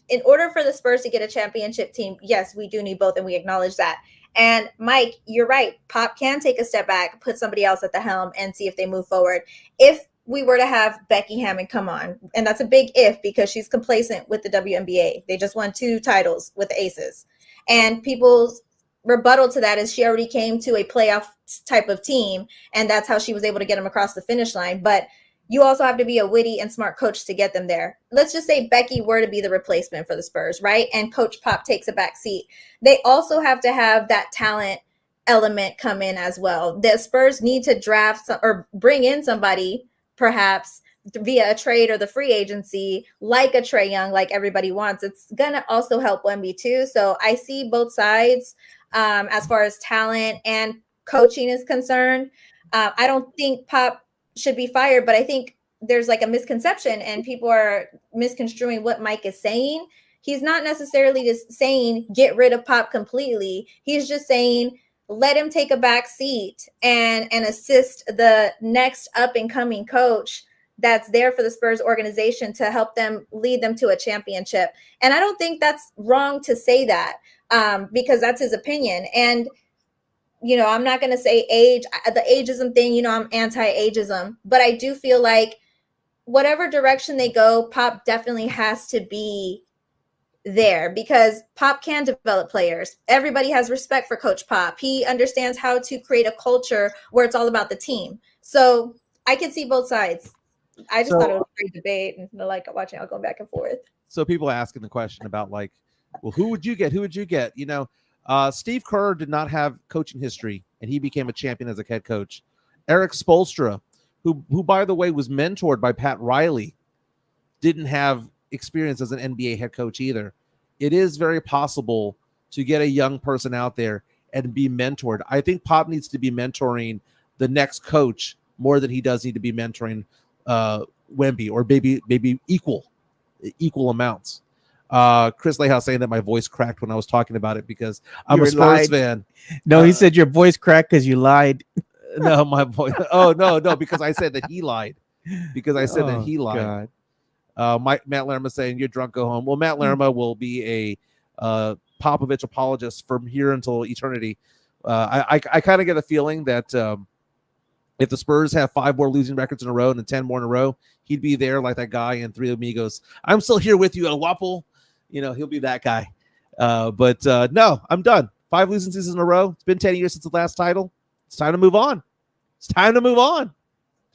Speaker 4: In order for the Spurs to get a championship team, yes, we do need both, and we acknowledge that. And Mike, you're right. Pop can take a step back, put somebody else at the helm, and see if they move forward. If we were to have Becky Hammond come on, and that's a big if because she's complacent with the WNBA. They just won 2 titles with the Aces. And people's rebuttal to that is she already came to a playoff type of team, and that's how she was able to get them across the finish line. But you also have to be a witty and smart coach to get them there. Let's just say Becky were to be the replacement for the Spurs, right? And Coach Pop takes a back seat. They also have to have that talent element come in as well. The Spurs need to draft or bring in somebody, perhaps via a trade or the free agency, like a Trae Young, like everybody wants. It's going to also help Wemby too. So I see both sides as far as talent and coaching is concerned. I don't think Pop should be fired, but I think there's a misconception and people are misconstruing what Mike is saying. He's not necessarily just saying get rid of Pop completely. He's just saying let him take a back seat and assist the next up and coming coach that's there for the Spurs organization to help them lead them to a championship. And I don't think that's wrong to say that because that's his opinion. And I'm not going to say the ageism thing, I'm anti-ageism, but I do feel like whatever direction they go, Pop definitely has to be there, because Pop can develop players. Everybody has respect for Coach Pop. He understands how to create a culture where it's all about the team. So I can see both sides. I just thought it was a great debate, and I like watching it go back and forth.
Speaker 1: So people asking the question about like, well, who would you get? Who would you get? You know, Steve Kerr did not have coaching history, and he became a champion as a head coach. Eric Spoelstra, who by the way was mentored by Pat Riley, didn't have experience as an NBA head coach either. It is very possible to get a young person out there and be mentored. I think Pop needs to be mentoring the next coach more than he does need to be mentoring Wemby, or maybe equal amounts. Chris Lehouse saying that my voice cracked when I was talking about it because I'm a Spurs fan.
Speaker 2: No, he said your voice cracked because you lied.
Speaker 1: No, my voice. Oh, no, because I said that he lied. Because I said that he lied.
Speaker 2: God.
Speaker 1: Matt Lerma saying you're drunk, go home. Well, Matt Lerma will be a Popovich apologist from here until eternity. I kind of get a feeling that if the Spurs have 5 more losing records in a row and then 10 more in a row, he'd be there like that guy in Three Amigos. I'm still here with you, El Guapo. You know, he'll be that guy. But no, I'm done. 5 losing seasons in a row. It's been 10 years since the last title. It's time to move on. It's time to move on.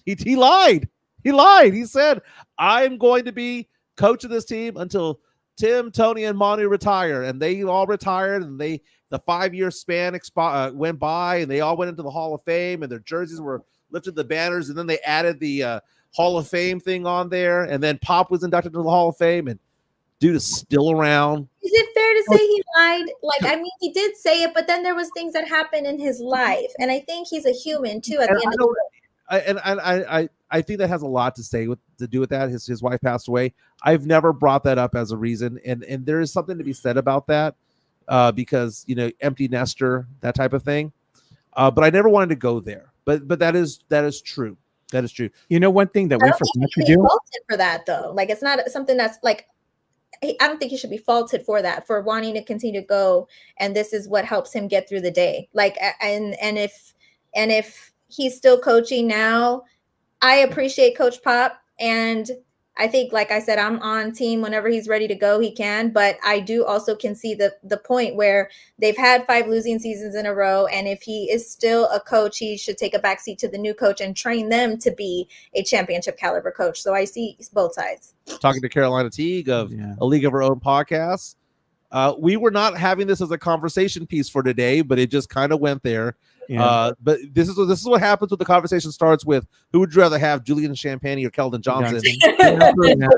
Speaker 1: He lied. He lied. He said, I'm going to be coach of this team until Tim, Tony, and Manu retire. And they all retired, and the 5-year span went by, and they all went into the Hall of Fame, and their jerseys were lifted the banners, and then they added the Hall of Fame thing on there, and then Pop was inducted into the Hall of Fame, and dude is still around.
Speaker 4: Is it fair to say he lied? Like, I mean, he did say it, but then there was things that happened in his life, and I think he's a human too. At the end of the day,
Speaker 1: I think that has a lot to do with that. His wife passed away. I've never brought that up as a reason, and there is something to be said about that, because empty nester, that type of thing. But I never wanted to go there. But that is true. That is true.
Speaker 2: You know, one thing that we forgot to do
Speaker 4: faulted for that, though. Like, it's not something that's like, I don't think he should be faulted for that, for wanting to continue to go, and this is what helps him get through the day. Like, and if he's still coaching now, I appreciate Coach Pop, and I think, like I said, I'm on team whenever he's ready to go, he can. But I do also can see the point where they've had 5 losing seasons in a row, and if he is still a coach, he should take a backseat to the new coach and train them to be a championship caliber coach. So I see both sides. Talking
Speaker 1: to Carolina Teague of A League of Her Own podcast. We were not having this as a conversation piece for today, but it just kind of went there. Yeah. But this is what happens when the conversation starts with, who would you rather have, Julian Champagny or Keldon Johnson?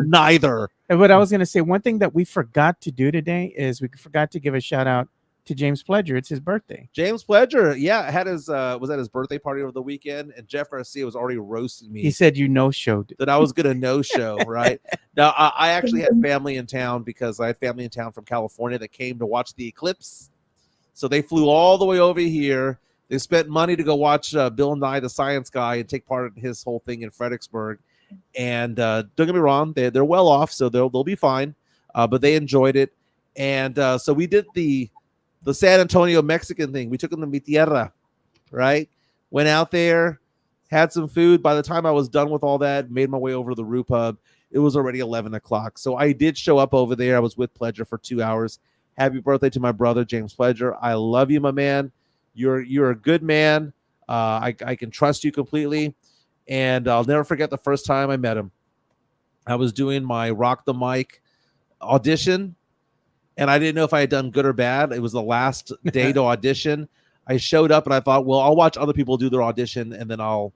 Speaker 1: Neither.
Speaker 2: And what I was going to say, one thing that we forgot to do today is we forgot to give a shout out to James Pledger. It's his birthday.
Speaker 1: James Pledger, had his was at his birthday party over the weekend, and Jeff Garcia was already roasting me.
Speaker 2: He said you no-showed
Speaker 1: that I was going to no-show. Right now, I actually had family in town, because I had family in town from California that came to watch the eclipse. So they flew all the way over here. They spent money to go watch Bill Nye the Science Guy and take part in his whole thing in Fredericksburg. And don't get me wrong, they're well off, so they'll be fine. But they enjoyed it, and so we did the San Antonio Mexican thing. We took them to Mi Tierra, right? Went out there, had some food. By the time I was done with all that, made my way over to the Rue Pub. It was already 11 o'clock. So I did show up over there. I was with Pledger for 2 hours. Happy birthday to my brother, James Pledger. I love you, my man. You're a good man. I can trust you completely. And I'll never forget the first time I met him. I was doing my Rock the Mic audition, and I didn't know if I had done good or bad. It was the last day to audition. I showed up, and I thought, well, I'll watch other people do their audition, and then I'll,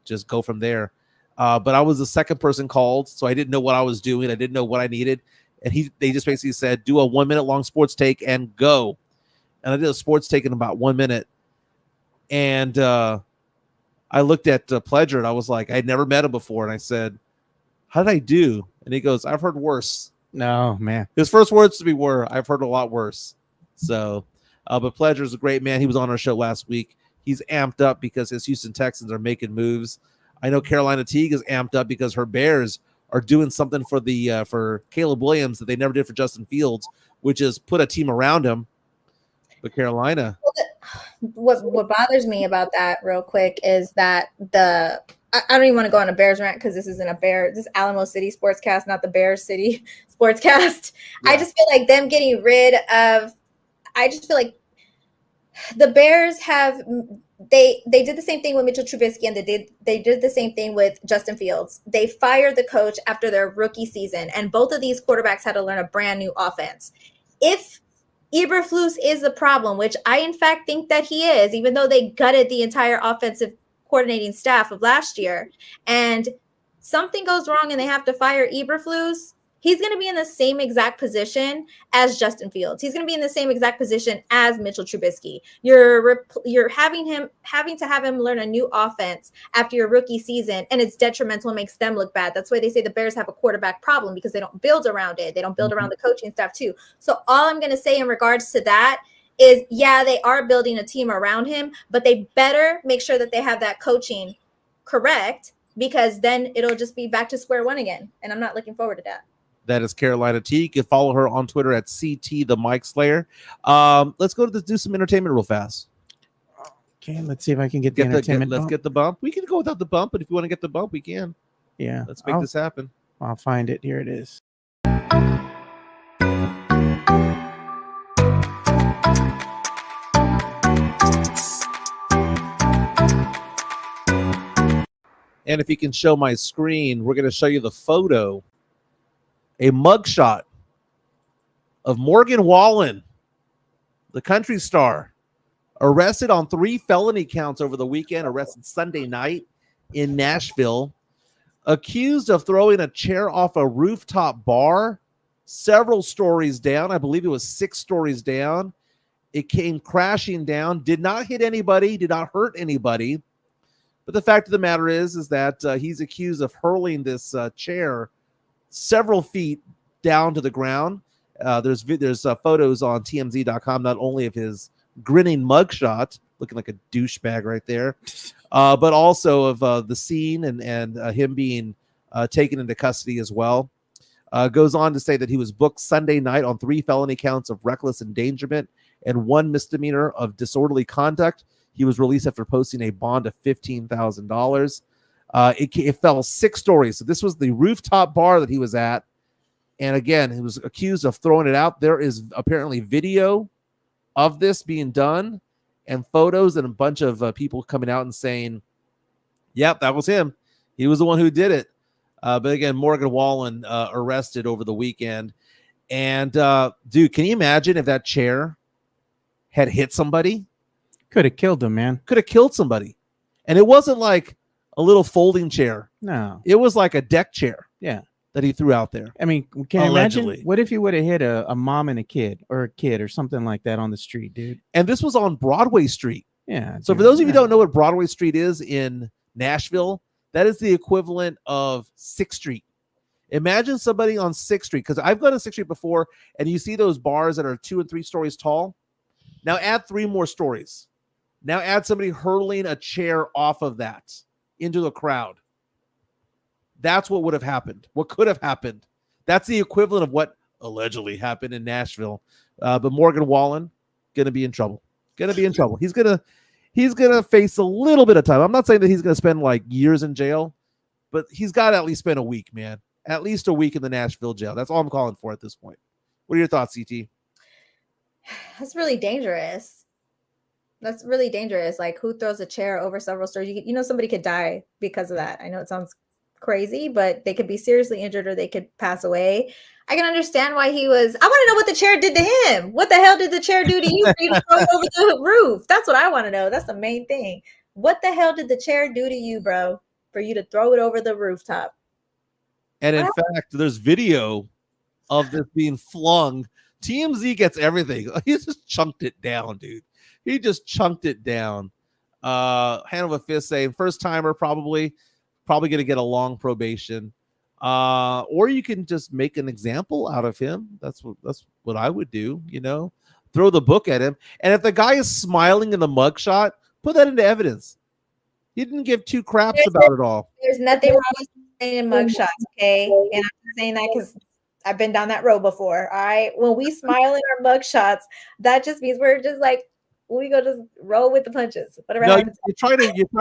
Speaker 1: just go from there. But I was the second person called, so I didn't know what I was doing. I didn't know what I needed. And they just basically said, do a 1 minute long sports take and go. And I did a sports take in about 1 minute. And I looked at Pledger, and I was like, I'd never met him before. And I said, how did I do? And he goes, I've heard worse.
Speaker 2: No, man.
Speaker 1: His first words to me were, I've heard a lot worse. So, but Pledger's a great man. He was on our show last week. He's amped up because his Houston Texans are making moves. I know Carolina Teague is amped up because her Bears are doing something for Caleb Williams that they never did for Justin Fields, which is put a team around him. But Carolina.
Speaker 4: What bothers me about that real quick is that the I don't even want to go on a Bears rant because this isn't a Bear. This is Alamo City Sportscast, not the Bears City Sportscast. Yeah. I just feel like them getting rid of. I just feel like the Bears have. They did the same thing with Mitchell Trubisky, and they did the same thing with Justin Fields. They fired the coach after their rookie season, and both of these quarterbacks had to learn a brand new offense. If Eberflus is the problem, which I in fact think that he is, even though they gutted the entire offensive coordinating staff of last year, and something goes wrong and they have to fire Eberflus, he's going to be in the same exact position as Justin Fields. He's going to be in the same exact position as Mitchell Trubisky. You're having to have him learn a new offense after your rookie season, and it's detrimental and makes them look bad. That's why they say the Bears have a quarterback problem, because they don't build around it. They don't build around the coaching staff too. So all I'm going to say in regards to that is, yeah, they are building a team around him, but they better make sure that they have that coaching correct, because then it'll just be back to square one again. And I'm not looking forward to that.
Speaker 1: That is Carolina Teague. You can follow her on Twitter at CT the Mike Slayer. Let's go to do some entertainment real fast.
Speaker 2: Okay, let's see if I can get the entertainment.
Speaker 1: Let's get the bump. We can go without the bump, but if you want to get the bump, we can.
Speaker 2: Yeah.
Speaker 1: Let's make this happen.
Speaker 2: I'll find it. Here it is.
Speaker 1: And if you can show my screen, we're going to show you the photo, a mugshot of Morgan Wallen, the country star, arrested on 3 felony counts over the weekend, arrested Sunday night in Nashville, accused of throwing a chair off a rooftop bar several stories down. I believe it was 6 stories down. It came crashing down, did not hit anybody, did not hurt anybody. But the fact of the matter is that he's accused of hurling this chair several feet down to the ground. There's photos on TMZ.com, not only of his grinning mugshot, looking like a douchebag right there, but also of the scene and him being taken into custody as well. Goes on to say that he was booked Sunday night on 3 felony counts of reckless endangerment and 1 misdemeanor of disorderly conduct. He was released after posting a bond of $15,000. It fell 6 stories. So this was the rooftop bar that he was at. And again, he was accused of throwing it out. There is apparently video of this being done and photos and a bunch of people coming out and saying, yep, that was him. He was the one who did it. But again, Morgan Wallen arrested over the weekend. And dude, can you imagine if that chair had hit somebody?
Speaker 2: Could have killed him, man.
Speaker 1: Could have killed somebody. And it wasn't like a little folding chair.
Speaker 2: No.
Speaker 1: It was like a deck chair.
Speaker 2: Yeah.
Speaker 1: That he threw out there.
Speaker 2: I mean, can you imagine? What if he would have hit a mom and a kid or something like that on the street, dude?
Speaker 1: And this was on Broadway Street.
Speaker 2: Yeah.
Speaker 1: So for those of you who don't know what Broadway Street is in Nashville, that is the equivalent of 6th Street. Imagine somebody on 6th Street, because I've gone to 6th Street before, and you see those bars that are 2 and 3 stories tall. Now add 3 more stories. Now add somebody hurling a chair off of that into the crowd. That's what would have happened. What could have happened. That's the equivalent of what allegedly happened in Nashville. But Morgan Wallen going to be in trouble. Going to be in trouble. He's going to face a little bit of time. I'm not saying that he's going to spend like years in jail, but he's got to at least spend a week, man. At least a week in the Nashville jail. That's all I'm calling for at this point. What are your thoughts, CT?
Speaker 4: That's really dangerous. That's really dangerous. Like, who throws a chair over several stories? You know, somebody could die because of that. I know it sounds crazy, but they could be seriously injured or they could pass away. I can understand why he was. I want to know what the chair did to him. What the hell did the chair do to you for you to throw it over the roof? That's what I want to know. That's the main thing. What the hell did the chair do to you, bro, for you to throw it over the rooftop?
Speaker 1: And in fact, there's video of this being flung. TMZ gets everything. He just chunked it down, dude. He just chunked it down. Hand of a fist saying first timer, probably going to get a long probation. Or you can just make an example out of him. That's what I would do, you know, throw the book at him. And if the guy is smiling in the mugshot, put that into evidence. He didn't give 2 craps about it all.
Speaker 4: There's nothing wrong with saying mugshots, okay? And I'm saying that because I've been down that road before. All right. When we smile in our mugshots, that just means we're just like, we go just roll with the punches. Whatever
Speaker 1: No,
Speaker 4: happens.
Speaker 1: you try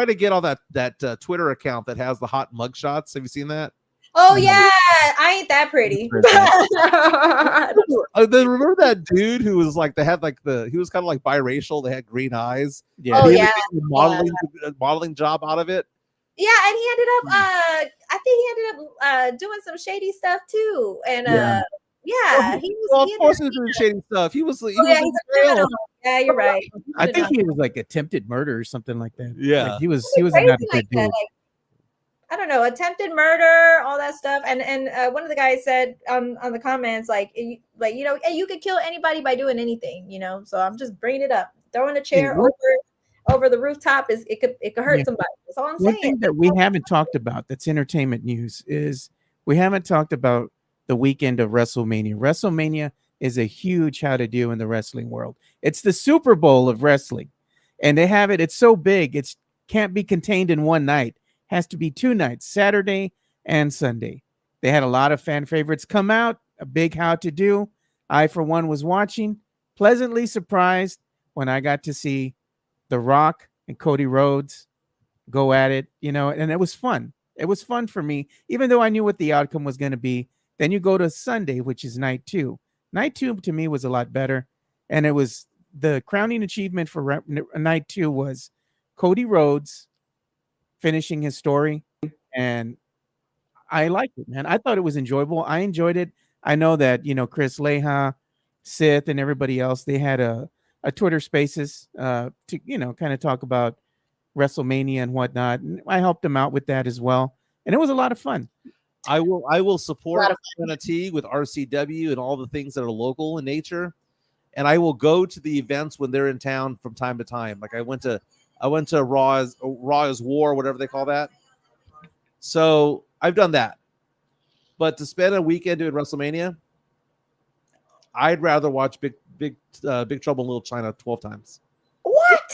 Speaker 1: to get on that Twitter account that has the hot mugshots. Have you seen that?
Speaker 4: Oh yeah, I ain't that pretty.
Speaker 1: Remember that dude who was like he was kind of like biracial. They had green eyes.
Speaker 2: Yeah.
Speaker 4: Oh
Speaker 1: He
Speaker 4: yeah.
Speaker 1: ended up modeling job out of it.
Speaker 4: Yeah, and he ended up I think he ended up doing some shady stuff too. And yeah, he was.
Speaker 1: Well, of course, he was doing shady stuff. He was.
Speaker 4: He's a criminal. Yeah, you're right.
Speaker 2: I think he was like attempted murder or something like that.
Speaker 1: Yeah,
Speaker 2: like he was not a good
Speaker 4: like
Speaker 2: dude.
Speaker 4: I don't know, attempted murder, all that stuff. And one of the guys said on the comments, like you know, hey, you could kill anybody by doing anything, you know. So I'm just bringing it up, throwing a chair over the rooftop it could hurt somebody. That's all I'm saying.
Speaker 2: One thing that we haven't talked about that's entertainment news is we haven't talked about the weekend of WrestleMania. WrestleMania is a huge how to do in the wrestling world. It's the Super Bowl of wrestling, and they have it. It's so big, it can't be contained in one night. Has to be 2 nights, Saturday and Sunday. They had a lot of fan favorites come out, a big how to do. I, for one, was watching, pleasantly surprised when I got to see The Rock and Cody Rhodes go at it, you know, and it was fun. It was fun for me, even though I knew what the outcome was going to be. Then you go to Sunday, which is night 2. Night 2 to me was a lot better. And it was the crowning achievement for night 2 was Cody Rhodes finishing his story, and I liked it, man. I thought it was enjoyable. I enjoyed it. I know that, you know, Chris Leha, Sith, and everybody else, they had a Twitter Spaces to, you know, kind of talk about WrestleMania and whatnot. And I helped them out with that as well, and it was a lot of fun.
Speaker 1: I will support Teague with RCW and all the things that are local in nature, and I will go to the events when they're in town from time to time. Like I went to Raw is War, whatever they call that. So I've done that. But to spend a weekend doing WrestleMania, I'd rather watch Big Trouble in Little China 12 times.
Speaker 4: What?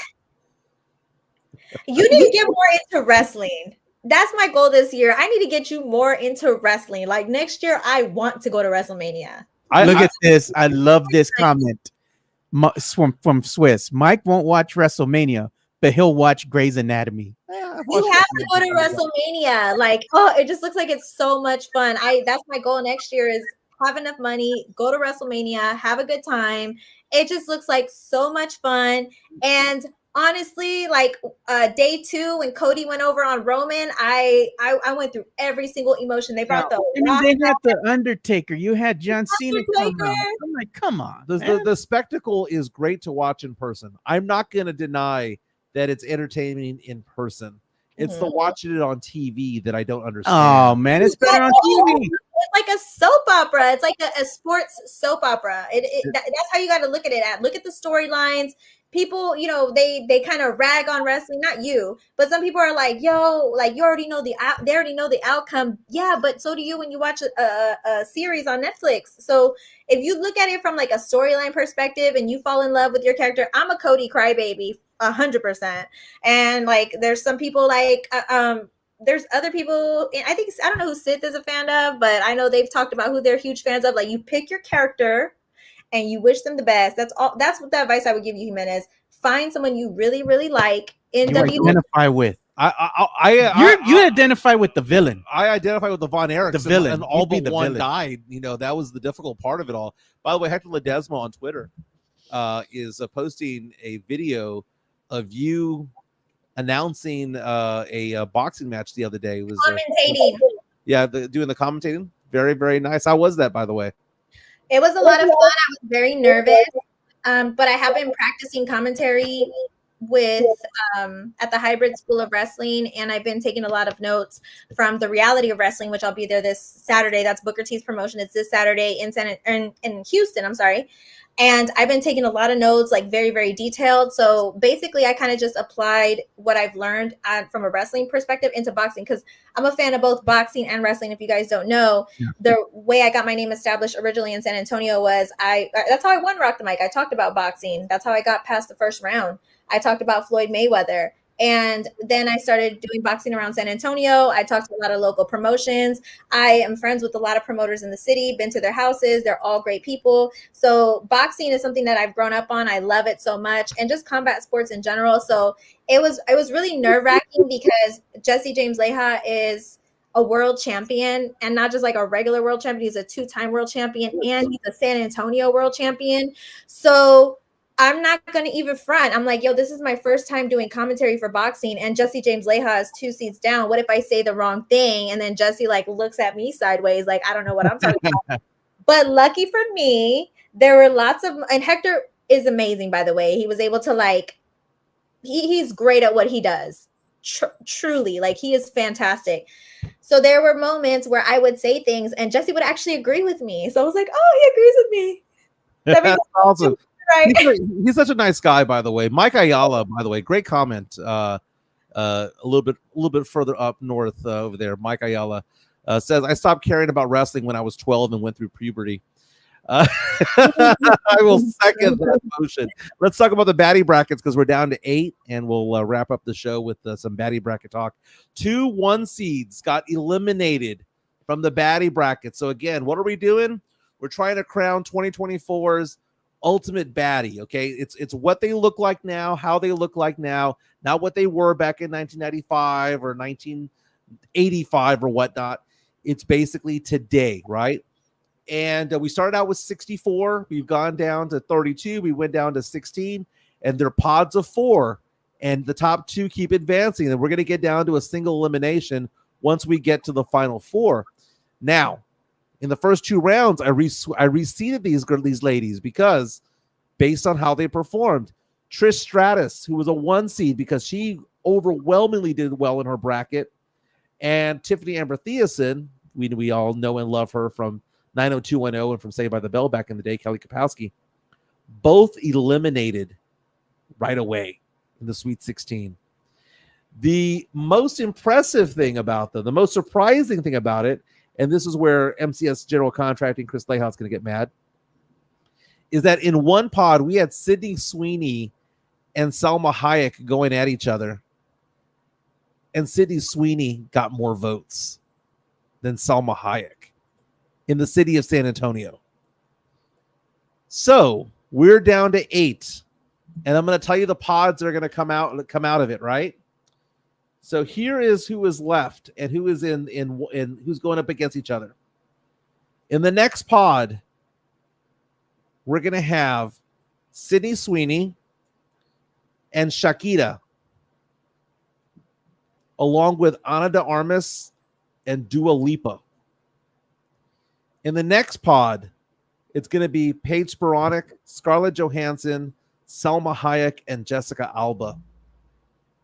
Speaker 4: You need to get more into wrestling. That's my goal this year. I need to get you more into wrestling. Like next year, I want to go to WrestleMania.
Speaker 2: Look at this. I love this comment from Swiss. Mike won't watch WrestleMania, but he'll watch Grey's Anatomy.
Speaker 4: You have to go to WrestleMania. Like, oh, it just looks like it's so much fun. That's my goal next year is have enough money, go to WrestleMania, have a good time. It just looks like so much fun. And honestly, like day 2 when Cody went over on Roman, I went through every single emotion. They brought
Speaker 2: they had the Undertaker. You had John Cena come out. I'm like, come on.
Speaker 1: The spectacle is great to watch in person. I'm not going to deny that it's entertaining in person. It's the watching it on TV that I don't understand.
Speaker 2: Oh man, it's better on TV.
Speaker 4: It's like a soap opera. It's like a sports soap opera. That's how you got to look at it. Look at the storylines. People, you know, they kind of rag on wrestling. Not you, but some people are like, "Yo, like you already know they already know the outcome." Yeah, but so do you when you watch a series on Netflix. So if you look at it from like a storyline perspective and you fall in love with your character, I'm a Cody crybaby. 100%. And like there's some people like there's other people, I don't know who Sith is a fan of, but I know they've talked about who they're huge fans of. Like you pick your character and you wish them the best. That's all. That's what the advice I would give you, Jimenez. Find someone you really, really like in WWE.
Speaker 2: Identify with. You identify with the villain.
Speaker 1: I identify with the Von Erichs,
Speaker 2: the villain,
Speaker 1: and all but one died. You know, that was the difficult part of it all. By the way, Hector Ledesma on Twitter is posting a video of you announcing a boxing match the other day. It was commentating. Doing the commentating. Very, very nice. How was that, by the way?
Speaker 4: It was a lot of fun. I was very nervous, but I have been practicing commentary with at the Hybrid School of Wrestling, and I've been taking a lot of notes from the Reality of Wrestling, which I'll be there this Saturday. That's Booker T's promotion. It's this Saturday in Houston. I'm sorry. And I've been taking a lot of notes, like very, very detailed. So basically, I kind of just applied what I've learned from a wrestling perspective into boxing, because I'm a fan of both boxing and wrestling. If you guys don't know, the way I got my name established originally in San Antonio was that's how I won Rock the Mic. I talked about boxing. That's how I got past the first round. I talked about Floyd Mayweather. And then I started doing boxing around San Antonio. I talked to a lot of local promotions. I am friends with a lot of promoters in the city, been to their houses. They're all great people. So boxing is something that I've grown up on. I love it so much, and just combat sports in general. So it was really nerve-wracking because Jesse James Leija is a world champion, and not just like a regular world champion. He's a 2-time world champion, and he's a San Antonio world champion. So I'm not going to even front. I'm like, yo, this is my first time doing commentary for boxing, and Jesse James Leija is 2 seats down. What if I say the wrong thing? And then Jesse like looks at me sideways, like, I don't know what I'm talking about. But lucky for me, there were lots of, and Hector is amazing, by the way. He was able to like, he's great at what he does. Truly, like, he is fantastic. So there were moments where I would say things and Jesse would actually agree with me. So I was like, oh, he agrees with me. That means
Speaker 1: awesome.
Speaker 4: Right.
Speaker 1: He's such a nice guy, by the way. Mike Ayala, by the way, great comment. A little bit further up north over there. Mike Ayala says, I stopped caring about wrestling when I was 12 and went through puberty. I will second that motion. Let's talk about the baddie brackets because we're down to 8, and we'll wrap up the show with some baddie bracket talk. 2 1 seeds got eliminated from the baddie bracket. So again, what are we doing? We're trying to crown 2024's ultimate baddie. Okay, it's what they look like now, how they look like now, not what they were back in 1995 or 1985 or whatnot. It's basically today, right? And we started out with 64. We've gone down to 32. We went down to 16, and they're pods of 4. And the top 2 keep advancing. And we're going to get down to a single elimination once we get to the final 4. Now, in the first 2 rounds, I reseeded these ladies because based on how they performed. Trish Stratus, who was a 1 seed because she overwhelmingly did well in her bracket, and Tiffany Amber Thiessen, we all know and love her from 90210 and from Saved by the Bell back in the day, Kelly Kapowski, both eliminated right away in the Sweet 16. The most impressive thing about them, the most surprising thing about it, and this is where MCS General Contracting, Chris Leija, is going to get mad, is that in one pod, we had Sydney Sweeney and Salma Hayek going at each other. And Sydney Sweeney got more votes than Salma Hayek in the city of San Antonio. So we're down to 8. And I'm going to tell you the pods that are going to come out of it, right? So here is who is left and who is in who's going up against each other. In the next pod, we're going to have Sydney Sweeney and Shakira, along with Ana de Armas and Dua Lipa. In the next pod, it's going to be Paige Spironic, Scarlett Johansson, Salma Hayek, and Jessica Alba.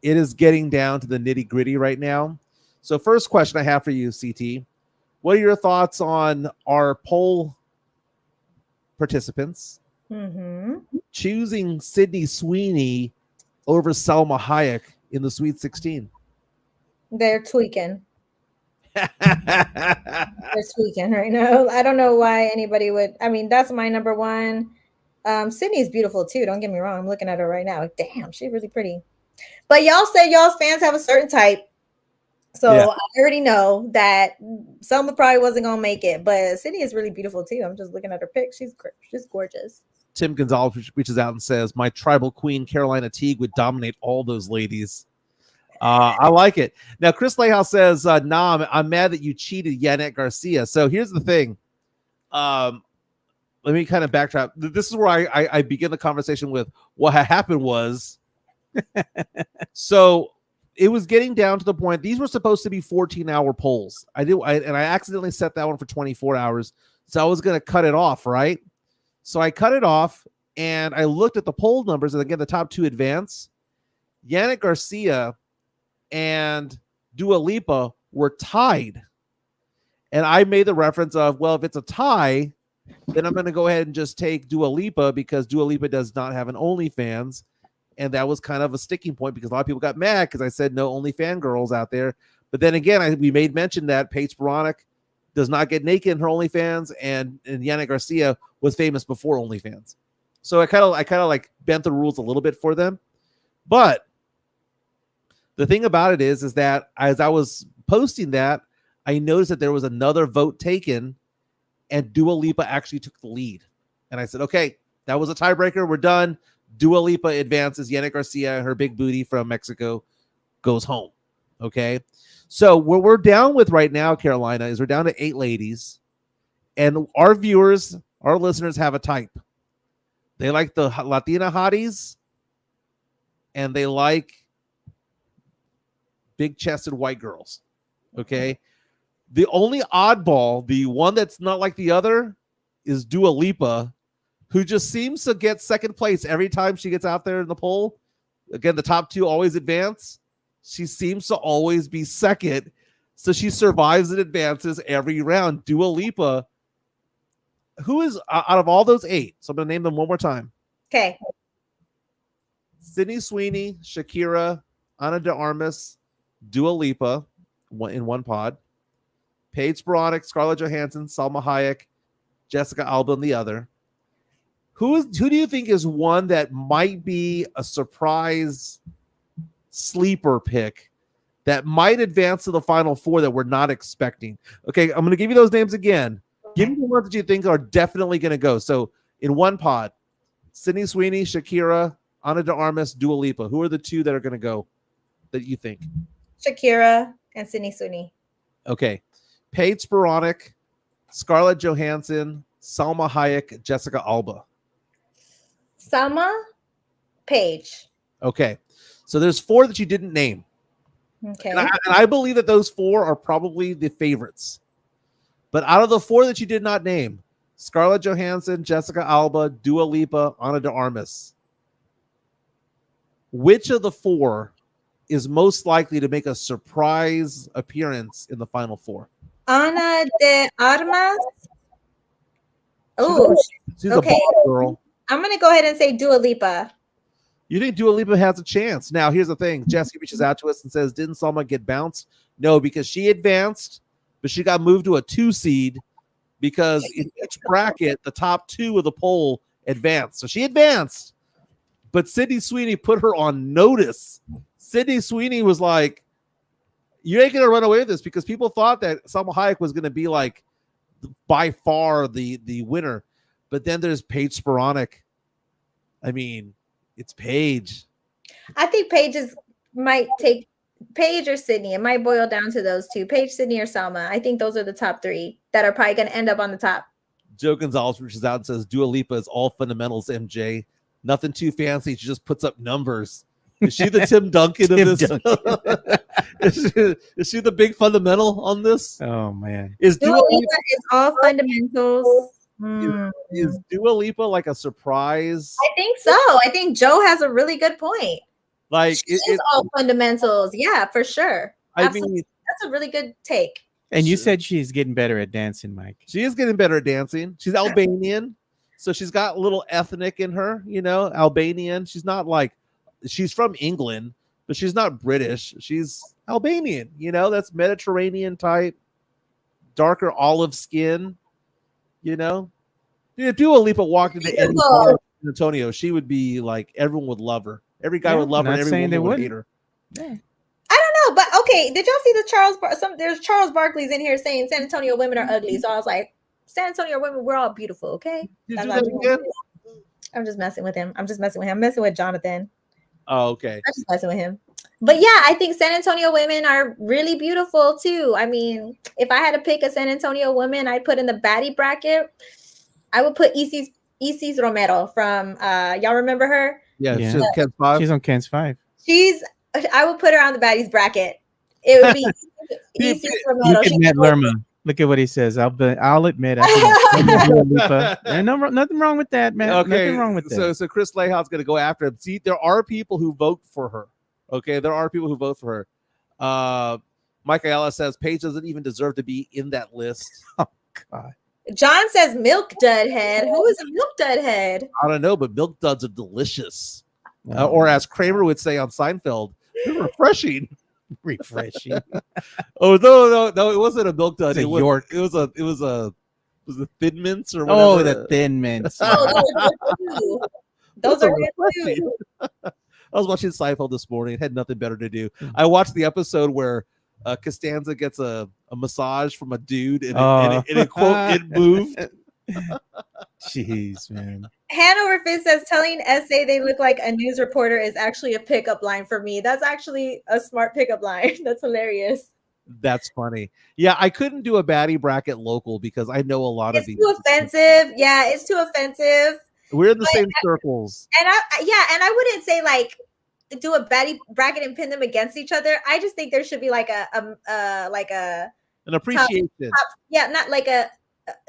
Speaker 1: It is getting down to the nitty-gritty right now. So first question I have for you, CT. What are your thoughts on our poll participants choosing Sydney Sweeney over Salma Hayek in the Sweet 16?
Speaker 4: They're tweaking. They're tweaking right now. I don't know why anybody would. I mean, that's my number one. Sydney's beautiful too. Don't get me wrong. I'm looking at her right now. Damn, she's really pretty. But y'all say y'all's fans have a certain type. So yeah. I already know that Selma probably wasn't going to make it. But Sydney is really beautiful too. I'm just looking at her pic. She's gorgeous.
Speaker 1: Tim Gonzalez reaches out and says, my tribal queen, Carolina Teague, would dominate all those ladies. I like it. Now, Chris Leija says, nah, I'm mad that you cheated Yannick Garcia. So here's the thing. Let me kind of backtrack. This is where I begin the conversation with what happened was, so it was getting down to the point. These were supposed to be 14-hour polls. And I accidentally set that one for 24 hours. So I was going to cut it off, right? So I cut it off and I looked at the poll numbers, and again, the top 2 advance. Yannick Garcia and Dua Lipa were tied. And I made the reference of, well, if it's a tie, then I'm going to go ahead and just take Dua Lipa because Dua Lipa does not have an OnlyFans. And that was kind of a sticking point because a lot of people got mad because I said no OnlyFans girls out there. But then again, we made mention that Paige Spironic does not get naked in her OnlyFans, and Yannick Garcia was famous before OnlyFans. So I kind of like bent the rules a little bit for them. But The thing about it is that as I was posting that, I noticed that there was another vote taken, and Dua Lipa actually took the lead. And I said, okay, that was a tiebreaker. We're done. Dua Lipa advances. Yannick Garcia, her big booty from Mexico, goes home. Okay. So what we're down with right now, Carolina, is we're down to 8 ladies. And our viewers, our listeners have a type. They like the Latina hotties, and they like big-chested white girls. Okay. The only oddball, the one that's not like the other, is Dua Lipa, who just seems to get second place every time she gets out there in the poll. Again, the top 2 always advance. She seems to always be second, so she survives and advances every round. Dua Lipa, who is out of all those 8, so I'm going to name them one more time.
Speaker 4: Okay.
Speaker 1: Sydney Sweeney, Shakira, Ana de Armas, Dua Lipa in one pod. Paige Sporonic, Scarlett Johansson, Salma Hayek, Jessica Alba in the other. Who do you think is one that might be a surprise sleeper pick that might advance to the final 4 that we're not expecting? Okay, I'm going to give you those names again. Give me the ones that you think are definitely going to go. So in one pod, Sydney Sweeney, Shakira, Ana de Armas, Dua Lipa. Who are the 2 that are going to go that you think?
Speaker 4: Shakira and Sydney Sweeney.
Speaker 1: Okay. Paige Sporonic, Scarlett Johansson, Salma Hayek, Jessica Alba.
Speaker 4: Salma, Paige.
Speaker 1: Okay. So there's 4 that you didn't name.
Speaker 4: Okay.
Speaker 1: And I believe that those 4 are probably the favorites. But out of the 4 that you did not name, Scarlett Johansson, Jessica Alba, Dua Lipa, Ana de Armas, which of the 4 is most likely to make a surprise appearance in the final 4?
Speaker 4: Ana de Armas. Oh,
Speaker 1: she's
Speaker 4: okay.
Speaker 1: a ball girl.
Speaker 4: I'm going to go ahead and say Dua Lipa.
Speaker 1: You think Dua Lipa has a chance? Now, here's the thing. Jesse reaches out to us and says, didn't Salma get bounced? No, because she advanced, but she got moved to a 2 seed because in each bracket, the top 2 of the poll advanced. So she advanced, but Sydney Sweeney put her on notice. Sydney Sweeney was like, you ain't going to run away with this, because people thought that Salma Hayek was going to be like by far the winner. But then there's Paige Sporonic. I mean, it's Paige.
Speaker 4: I think might take Paige or Sydney. It might boil down to those 2, Paige, Sydney, or Salma. I think those are the top 3 that are probably going to end up on the top.
Speaker 1: Joe Gonzalez reaches out and says, Dua Lipa is all fundamentals, MJ. Nothing too fancy. She just puts up numbers. Is she the Tim Duncan of this? Is she the big fundamental on this?
Speaker 2: Oh, man.
Speaker 4: Is Dua Lipa is all fundamentals.
Speaker 1: Is Dua Lipa like a surprise?
Speaker 4: I think so. I think Joe has a really good point.
Speaker 1: Like
Speaker 4: it's all fundamentals. Yeah, for sure.
Speaker 1: I mean,
Speaker 4: that's a really good take.
Speaker 2: And you said she's getting better at dancing, Mike.
Speaker 1: She is getting better at dancing. She's Albanian, so she's got a little ethnic in her, Albanian. She's not like, she's from England, but she's not British. She's Albanian, that's Mediterranean type, darker olive skin, If Dua Lipa walked into any bar in San Antonio, she would be like, everyone would love her. Every guy would love her. And every woman would hate her.
Speaker 4: Yeah. I don't know, but okay. Did y'all see the there's Charles Barkley's in here saying San Antonio women are ugly. So I was like, San Antonio women, we're all beautiful, okay? I'm just messing with him. I'm messing with Jonathan.
Speaker 1: Oh, okay.
Speaker 4: I'm just messing with him. But yeah, I think San Antonio women are really beautiful too. I mean, if I had to pick a San Antonio woman I'd put in the baddie bracket, I would put Isis Romero from y'all remember her?
Speaker 1: Yeah. She's on Ken's 5.
Speaker 2: She's on Ken's 5.
Speaker 4: I would put her on the baddies bracket. It would be Isis Romero.
Speaker 2: Matt Lerma. Look at what he says. I'll admit and nothing wrong with that, man.
Speaker 1: Okay.
Speaker 2: Nothing wrong with that.
Speaker 1: So Chris Layhout's going to go after him. See, there are people who vote for her. Okay, there are people who vote for her. Mike Ayala says Paige doesn't even deserve to be in that list.
Speaker 2: Oh God.
Speaker 4: John says milk dud head. Who is a milk dud head?
Speaker 1: I don't know, but milk duds are delicious. Or as Kramer would say on Seinfeld, they're refreshing.
Speaker 2: Refreshing.
Speaker 1: Oh no! It wasn't a milk dud.
Speaker 2: It was
Speaker 1: a Thin Mints or whatever.
Speaker 2: Oh, the Thin Mints.
Speaker 4: Oh, those are good too.
Speaker 1: I was watching Seinfeld this morning. Had nothing better to do. I watched the episode where Costanza gets a massage from a dude, and it moved.
Speaker 2: Jeez, man.
Speaker 4: Hanover Fist says telling essay they look like a news reporter is actually a pickup line for me. That's actually a smart pickup line. That's hilarious.
Speaker 1: That's funny. Yeah, I couldn't do a baddie bracket local because I know a lot of these.
Speaker 4: It's too offensive. Yeah, it's too offensive.
Speaker 1: We're in the same circles.
Speaker 4: And I wouldn't say like do a baddie bracket and pin them against each other. I just think there should be like an
Speaker 1: appreciation.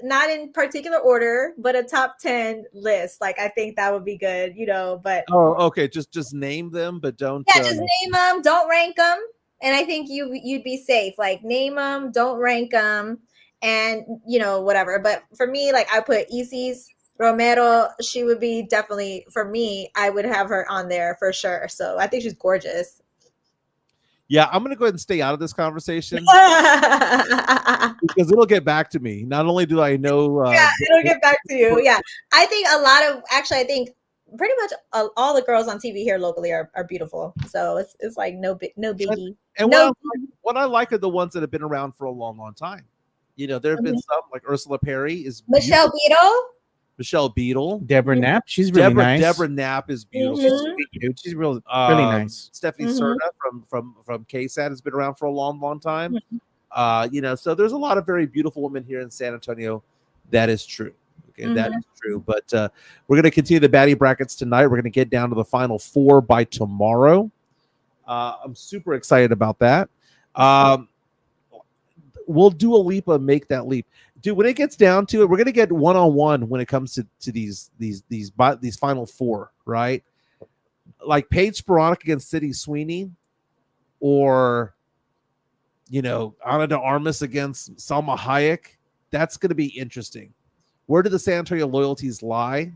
Speaker 4: Not in particular order, but a top 10 list. Like I think that would be good, but
Speaker 1: okay, just name them, but don't
Speaker 4: just name them, don't rank them. And I think you'd be safe. Like name them, don't rank them, and whatever. But for me, like I put Isis Romero. She would be definitely, for me, I would have her on there for sure. So I think she's gorgeous.
Speaker 1: Yeah, I'm going to go ahead and stay out of this conversation because it'll get back to me. Not only do I know...
Speaker 4: it'll get back to you. Yeah, I think I think pretty much all the girls on TV here locally are beautiful. So it's like no biggie.
Speaker 1: And what I like are the ones that have been around for a long, long time. There have been some, like Ursula Perry is
Speaker 4: Michelle
Speaker 1: Beadle.
Speaker 2: Deborah Knapp. She's really nice.
Speaker 1: Deborah Knapp is beautiful.
Speaker 4: Mm-hmm.
Speaker 2: She's really nice.
Speaker 1: Stephanie Serna from KSAT has been around for a long, long time. Mm-hmm. So there's a lot of very beautiful women here in San Antonio. That is true. Okay, mm-hmm. That is true. But we're going to continue the baddie brackets tonight. We're going to get down to the final 4 by tomorrow. I'm super excited about that. We'll do a leap and make that leap. Dude, when it gets down to it, we're gonna get one-on-one when it comes to these final 4, right? Like Paige Spiranek against Sydney Sweeney, or Ana de Armas against Salma Hayek. That's gonna be interesting. Where do the San Antonio loyalties lie?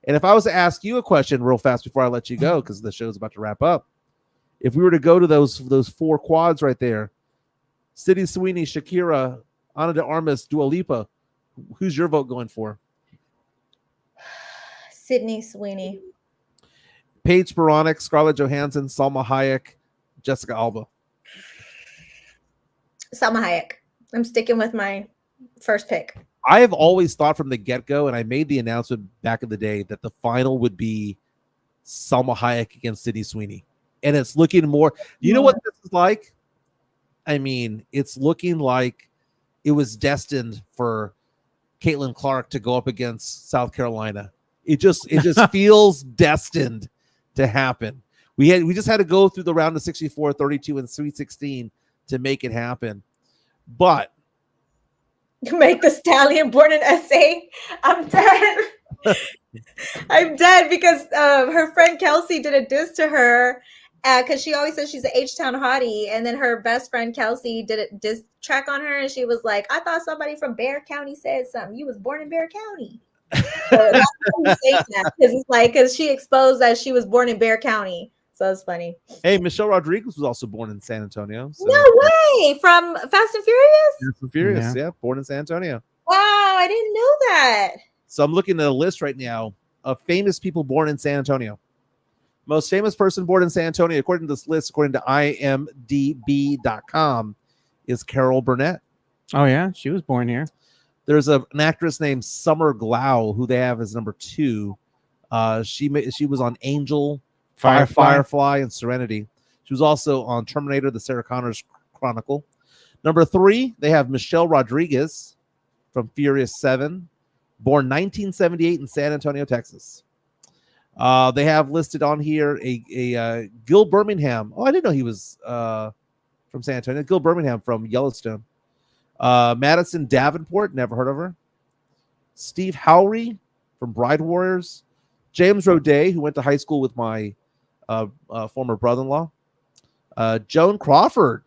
Speaker 1: And if I was to ask you a question real fast before I let you go, because the show's about to wrap up, if we were to go to those 4 quads right there, Sydney Sweeney, Shakira, Ana de Armas, Dua Lipa, who's your vote going for?
Speaker 4: Sydney Sweeney.
Speaker 1: Paige Spiranek, Scarlett Johansson, Salma Hayek, Jessica Alba.
Speaker 4: Salma Hayek. I'm sticking with my first pick.
Speaker 1: I have always thought from the get-go, and I made the announcement back in the day, that the final would be Salma Hayek against Sydney Sweeney. And it's looking more... You know what this is like? I mean, it's looking like it was destined for Caitlin Clark to go up against South Carolina. It just feels destined to happen. We just had to go through the round of 64, 32, and Sweet 16 to make it happen. But
Speaker 4: make the stallion born an essay. I'm dead. I'm dead because her friend Kelsey did a diss to her. Because she always says she's an H-Town hottie, and then her best friend Kelsey did a diss track on her, and she was like, I thought somebody from Bexar County said something. You was born in Bexar County. So that's why I'm saying that, because she exposed that she was born in Bexar County. So it's funny.
Speaker 1: Hey, Michelle Rodriguez was also born in San Antonio. So.
Speaker 4: No way! From Fast and Furious?
Speaker 1: Fast and Furious, yeah, born in San Antonio.
Speaker 4: Wow, I didn't know that.
Speaker 1: So I'm looking at a list right now of famous people born in San Antonio. Most famous person born in San Antonio, according to this list, according to imdb.com, is Carol Burnett.
Speaker 2: Oh, yeah? She was born here.
Speaker 1: There's an actress named Summer Glau, who they have as number 2. She was on Angel, Firefly, and Serenity. She was also on Terminator, the Sarah Connors Chronicle. Number 3, they have Michelle Rodriguez from Furious 7, born 1978 in San Antonio, Texas. They have listed on here a Gil Birmingham. Oh, I didn't know he was from San Antonio. Gil Birmingham from Yellowstone. Madison Davenport, never heard of her. Steve Howry from Bride Warriors. James Roday, who went to high school with my former brother-in-law. Joan Crawford.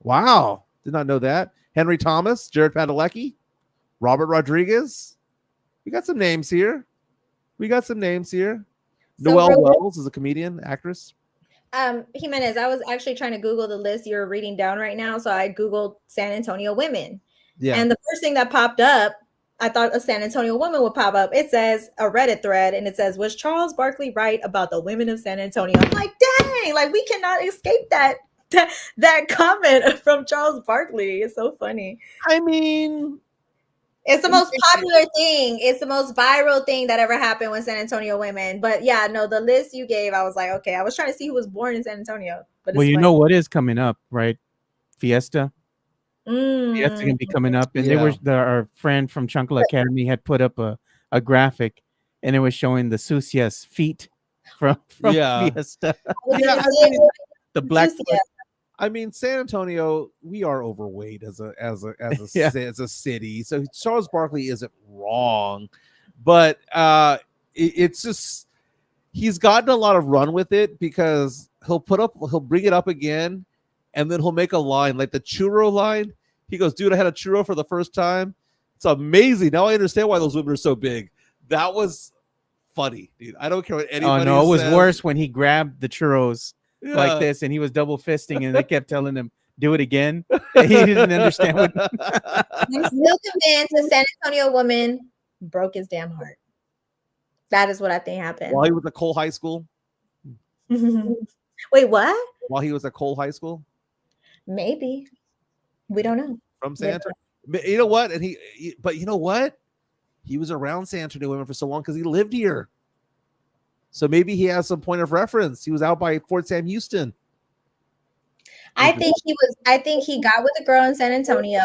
Speaker 1: Wow, did not know that. Henry Thomas, Jared Padalecki, Robert Rodriguez. We got some names here.
Speaker 4: So
Speaker 1: Noelle Wells is a comedian, actress.
Speaker 4: Jimenez, I was actually trying to Google the list you're reading down right now. So I Googled San Antonio women.
Speaker 1: Yeah.
Speaker 4: And the first thing that popped up I thought a San Antonio woman would pop up. It says a Reddit thread, and it says, "Was Charles Barkley right about the women of San Antonio?" I'm like, dang, like we cannot escape that comment from Charles Barkley. It's so funny.
Speaker 1: I mean,
Speaker 4: it's the most popular thing. It's the most viral thing that ever happened with San Antonio women. But yeah, no, the list you gave, I was like, okay, I was trying to see who was born in San Antonio. But
Speaker 2: well, you know what is coming up, right? Fiesta. Fiesta can be coming up, and our friend from Chunkla Academy had put up a graphic, and it was showing the Sucias feet from Fiesta. The black.
Speaker 1: I mean, San Antonio, we are overweight as a city. So Charles Barkley isn't wrong, but it's just he's gotten a lot of run with it because he'll bring it up again, and then he'll make a line like the churro line. He goes, "Dude, I had a churro for the first time. It's amazing. Now I understand why those women are so big." That was funny, dude. I don't care what anybody says.
Speaker 2: Oh no, it was worse when he grabbed the churros. Like this, and he was double fisting, and they kept telling him, "Do it again." And he didn't understand what.
Speaker 4: I'm still convinced the San Antonio woman broke his damn heart. That is what I think happened.
Speaker 1: While he was at Cole High School.
Speaker 4: Wait, what?
Speaker 1: While he was at Cole High School.
Speaker 4: Maybe. We don't know.
Speaker 1: From San Antonio. You know what? And but you know what? He was around San Antonio women for so long because he lived here. So maybe he has some point of reference. He was out by Fort Sam Houston.
Speaker 4: I think he got with a girl in San Antonio.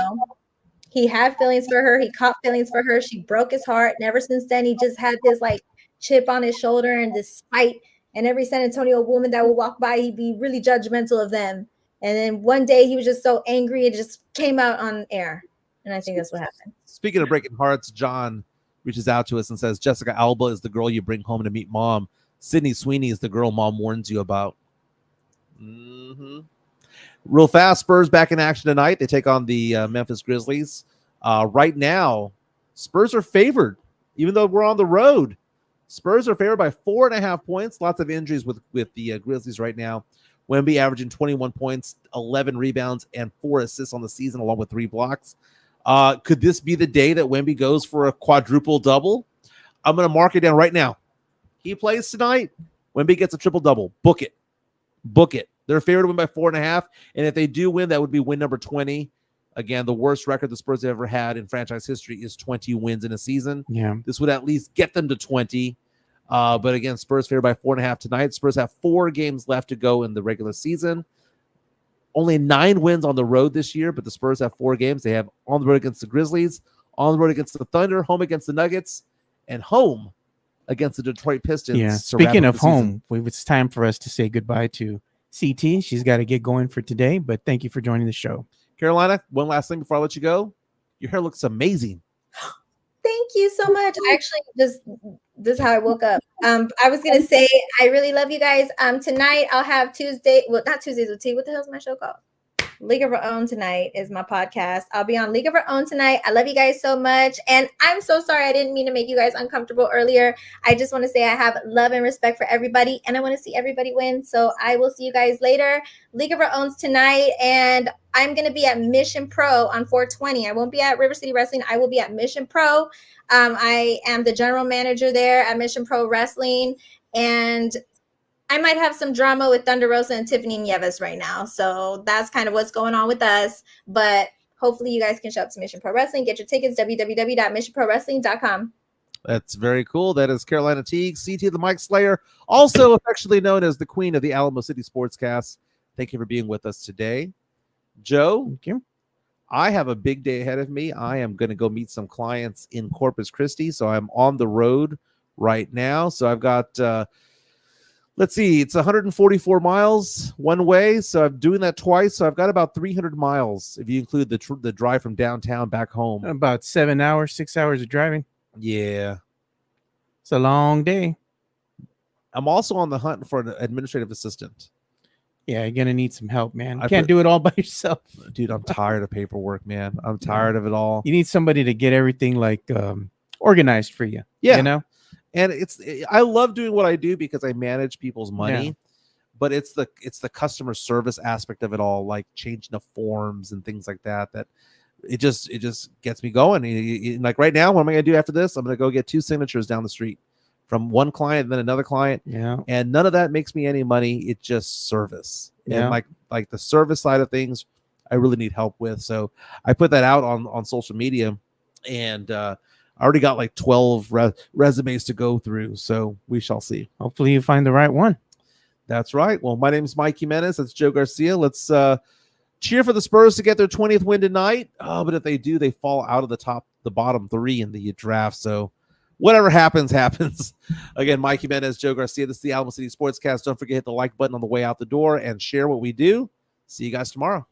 Speaker 4: He had feelings for her. He caught feelings for her. She broke his heart. And ever since then, he just had this like chip on his shoulder and this spite. And every San Antonio woman that would walk by, he'd be really judgmental of them. And then one day he was just so angry, it just came out on air. And I think that's what happened.
Speaker 1: Speaking of breaking hearts, John reaches out to us and says, "Jessica Alba is the girl you bring home to meet mom. Sydney Sweeney is the girl mom warns you about." Real fast, Spurs back in action tonight. They take on the Memphis Grizzlies. Right now, Spurs are favored, even though we're on the road. Spurs are favored by 4.5 points. Lots of injuries with the Grizzlies right now. Wemby averaging 21 points, 11 rebounds, and 4 assists on the season, along with 3 blocks. Could this be the day that Wemby goes for a quadruple double? I'm going to mark it down right now. He plays tonight. Wemby gets a triple double. Book it. Book it. They're favored to win by 4.5. And if they do win, that would be win number 20. Again, the worst record the Spurs have ever had in franchise history is 20 wins in a season.
Speaker 2: Yeah.
Speaker 1: This would at least get them to 20. But again, Spurs favored by 4.5 tonight. Spurs have 4 games left to go in the regular season. Only 9 wins on the road this year, but the Spurs have 4 games. They have on the road against the Grizzlies, on the road against the Thunder, home against the Nuggets, and home against the Detroit Pistons.
Speaker 2: Yeah. Speaking of home, it's time for us to say goodbye to CT. She's got to get going for today, but thank you for joining the show.
Speaker 1: Carolina, one last thing before I let you go. Your hair looks amazing.
Speaker 4: Thank you so much. Actually, this is how I woke up. I was gonna say I really love you guys. Tonight I'll have not Tuesdays with Tea. What the hell is my show called? League of Our Own tonight is my podcast. I'll be on League of Our Own tonight. I love you guys so much. And I'm so sorry I didn't mean to make you guys uncomfortable earlier. I just want to say I have love and respect for everybody, and I want to see everybody win. So I will see you guys later. League of Our Own's tonight, and I'm going to be at Mission Pro on 420. I won't be at River City Wrestling. I will be at Mission Pro. I am the general manager there at Mission Pro Wrestling, and I might have some drama with Thunder Rosa and Tiffany Nieves right now. So that's kind of what's going on with us. But hopefully you guys can show up to Mission Pro Wrestling. Get your tickets, www.missionprowrestling.com.
Speaker 1: That's very cool. That is Carolina Teague, CT the Mike Slayer, also affectionately known as the queen of the Alamo City Sportscast. Thank you for being with us today. Joe,
Speaker 2: thank you.
Speaker 1: I have a big day ahead of me. I am going to go meet some clients in Corpus Christi. So I'm on the road right now. So I've got... let's see, it's 144 miles one way, so I'm doing that twice. So I've got about 300 miles if you include the drive from downtown back home.
Speaker 2: About 7 hours, 6 hours of driving.
Speaker 1: Yeah.
Speaker 2: It's a long day.
Speaker 1: I'm also on the hunt for an administrative assistant.
Speaker 2: Yeah, you're going to need some help, man. You can't do it all by yourself.
Speaker 1: Dude, I'm tired of paperwork, man. I'm tired of it all.
Speaker 2: You need somebody to get everything like organized for you.
Speaker 1: Yeah.
Speaker 2: You know?
Speaker 1: And I love doing what I do because I manage people's money, but it's the customer service aspect of it all, like changing the forms and things like that it just gets me going. Like right now, what am I going to do after this? I'm going to go get 2 signatures down the street from one client, then another client.
Speaker 2: Yeah.
Speaker 1: And none of that makes me any money. It's just service.
Speaker 2: Yeah.
Speaker 1: And like the service side of things, I really need help with. So I put that out on social media, and I already got like 12 resumes to go through. So we shall see.
Speaker 2: Hopefully you find the right one.
Speaker 1: That's right. Well, my name is Mike Jimenez. That's Joe Garcia. Let's cheer for the Spurs to get their 20th win tonight. Oh, but if they do, they fall out of the bottom 3 in the draft. So whatever happens, happens. Again, Mike Jimenez, Joe Garcia. This is the Alamo City Sportscast. Don't forget to hit the like button on the way out the door and share what we do. See you guys tomorrow.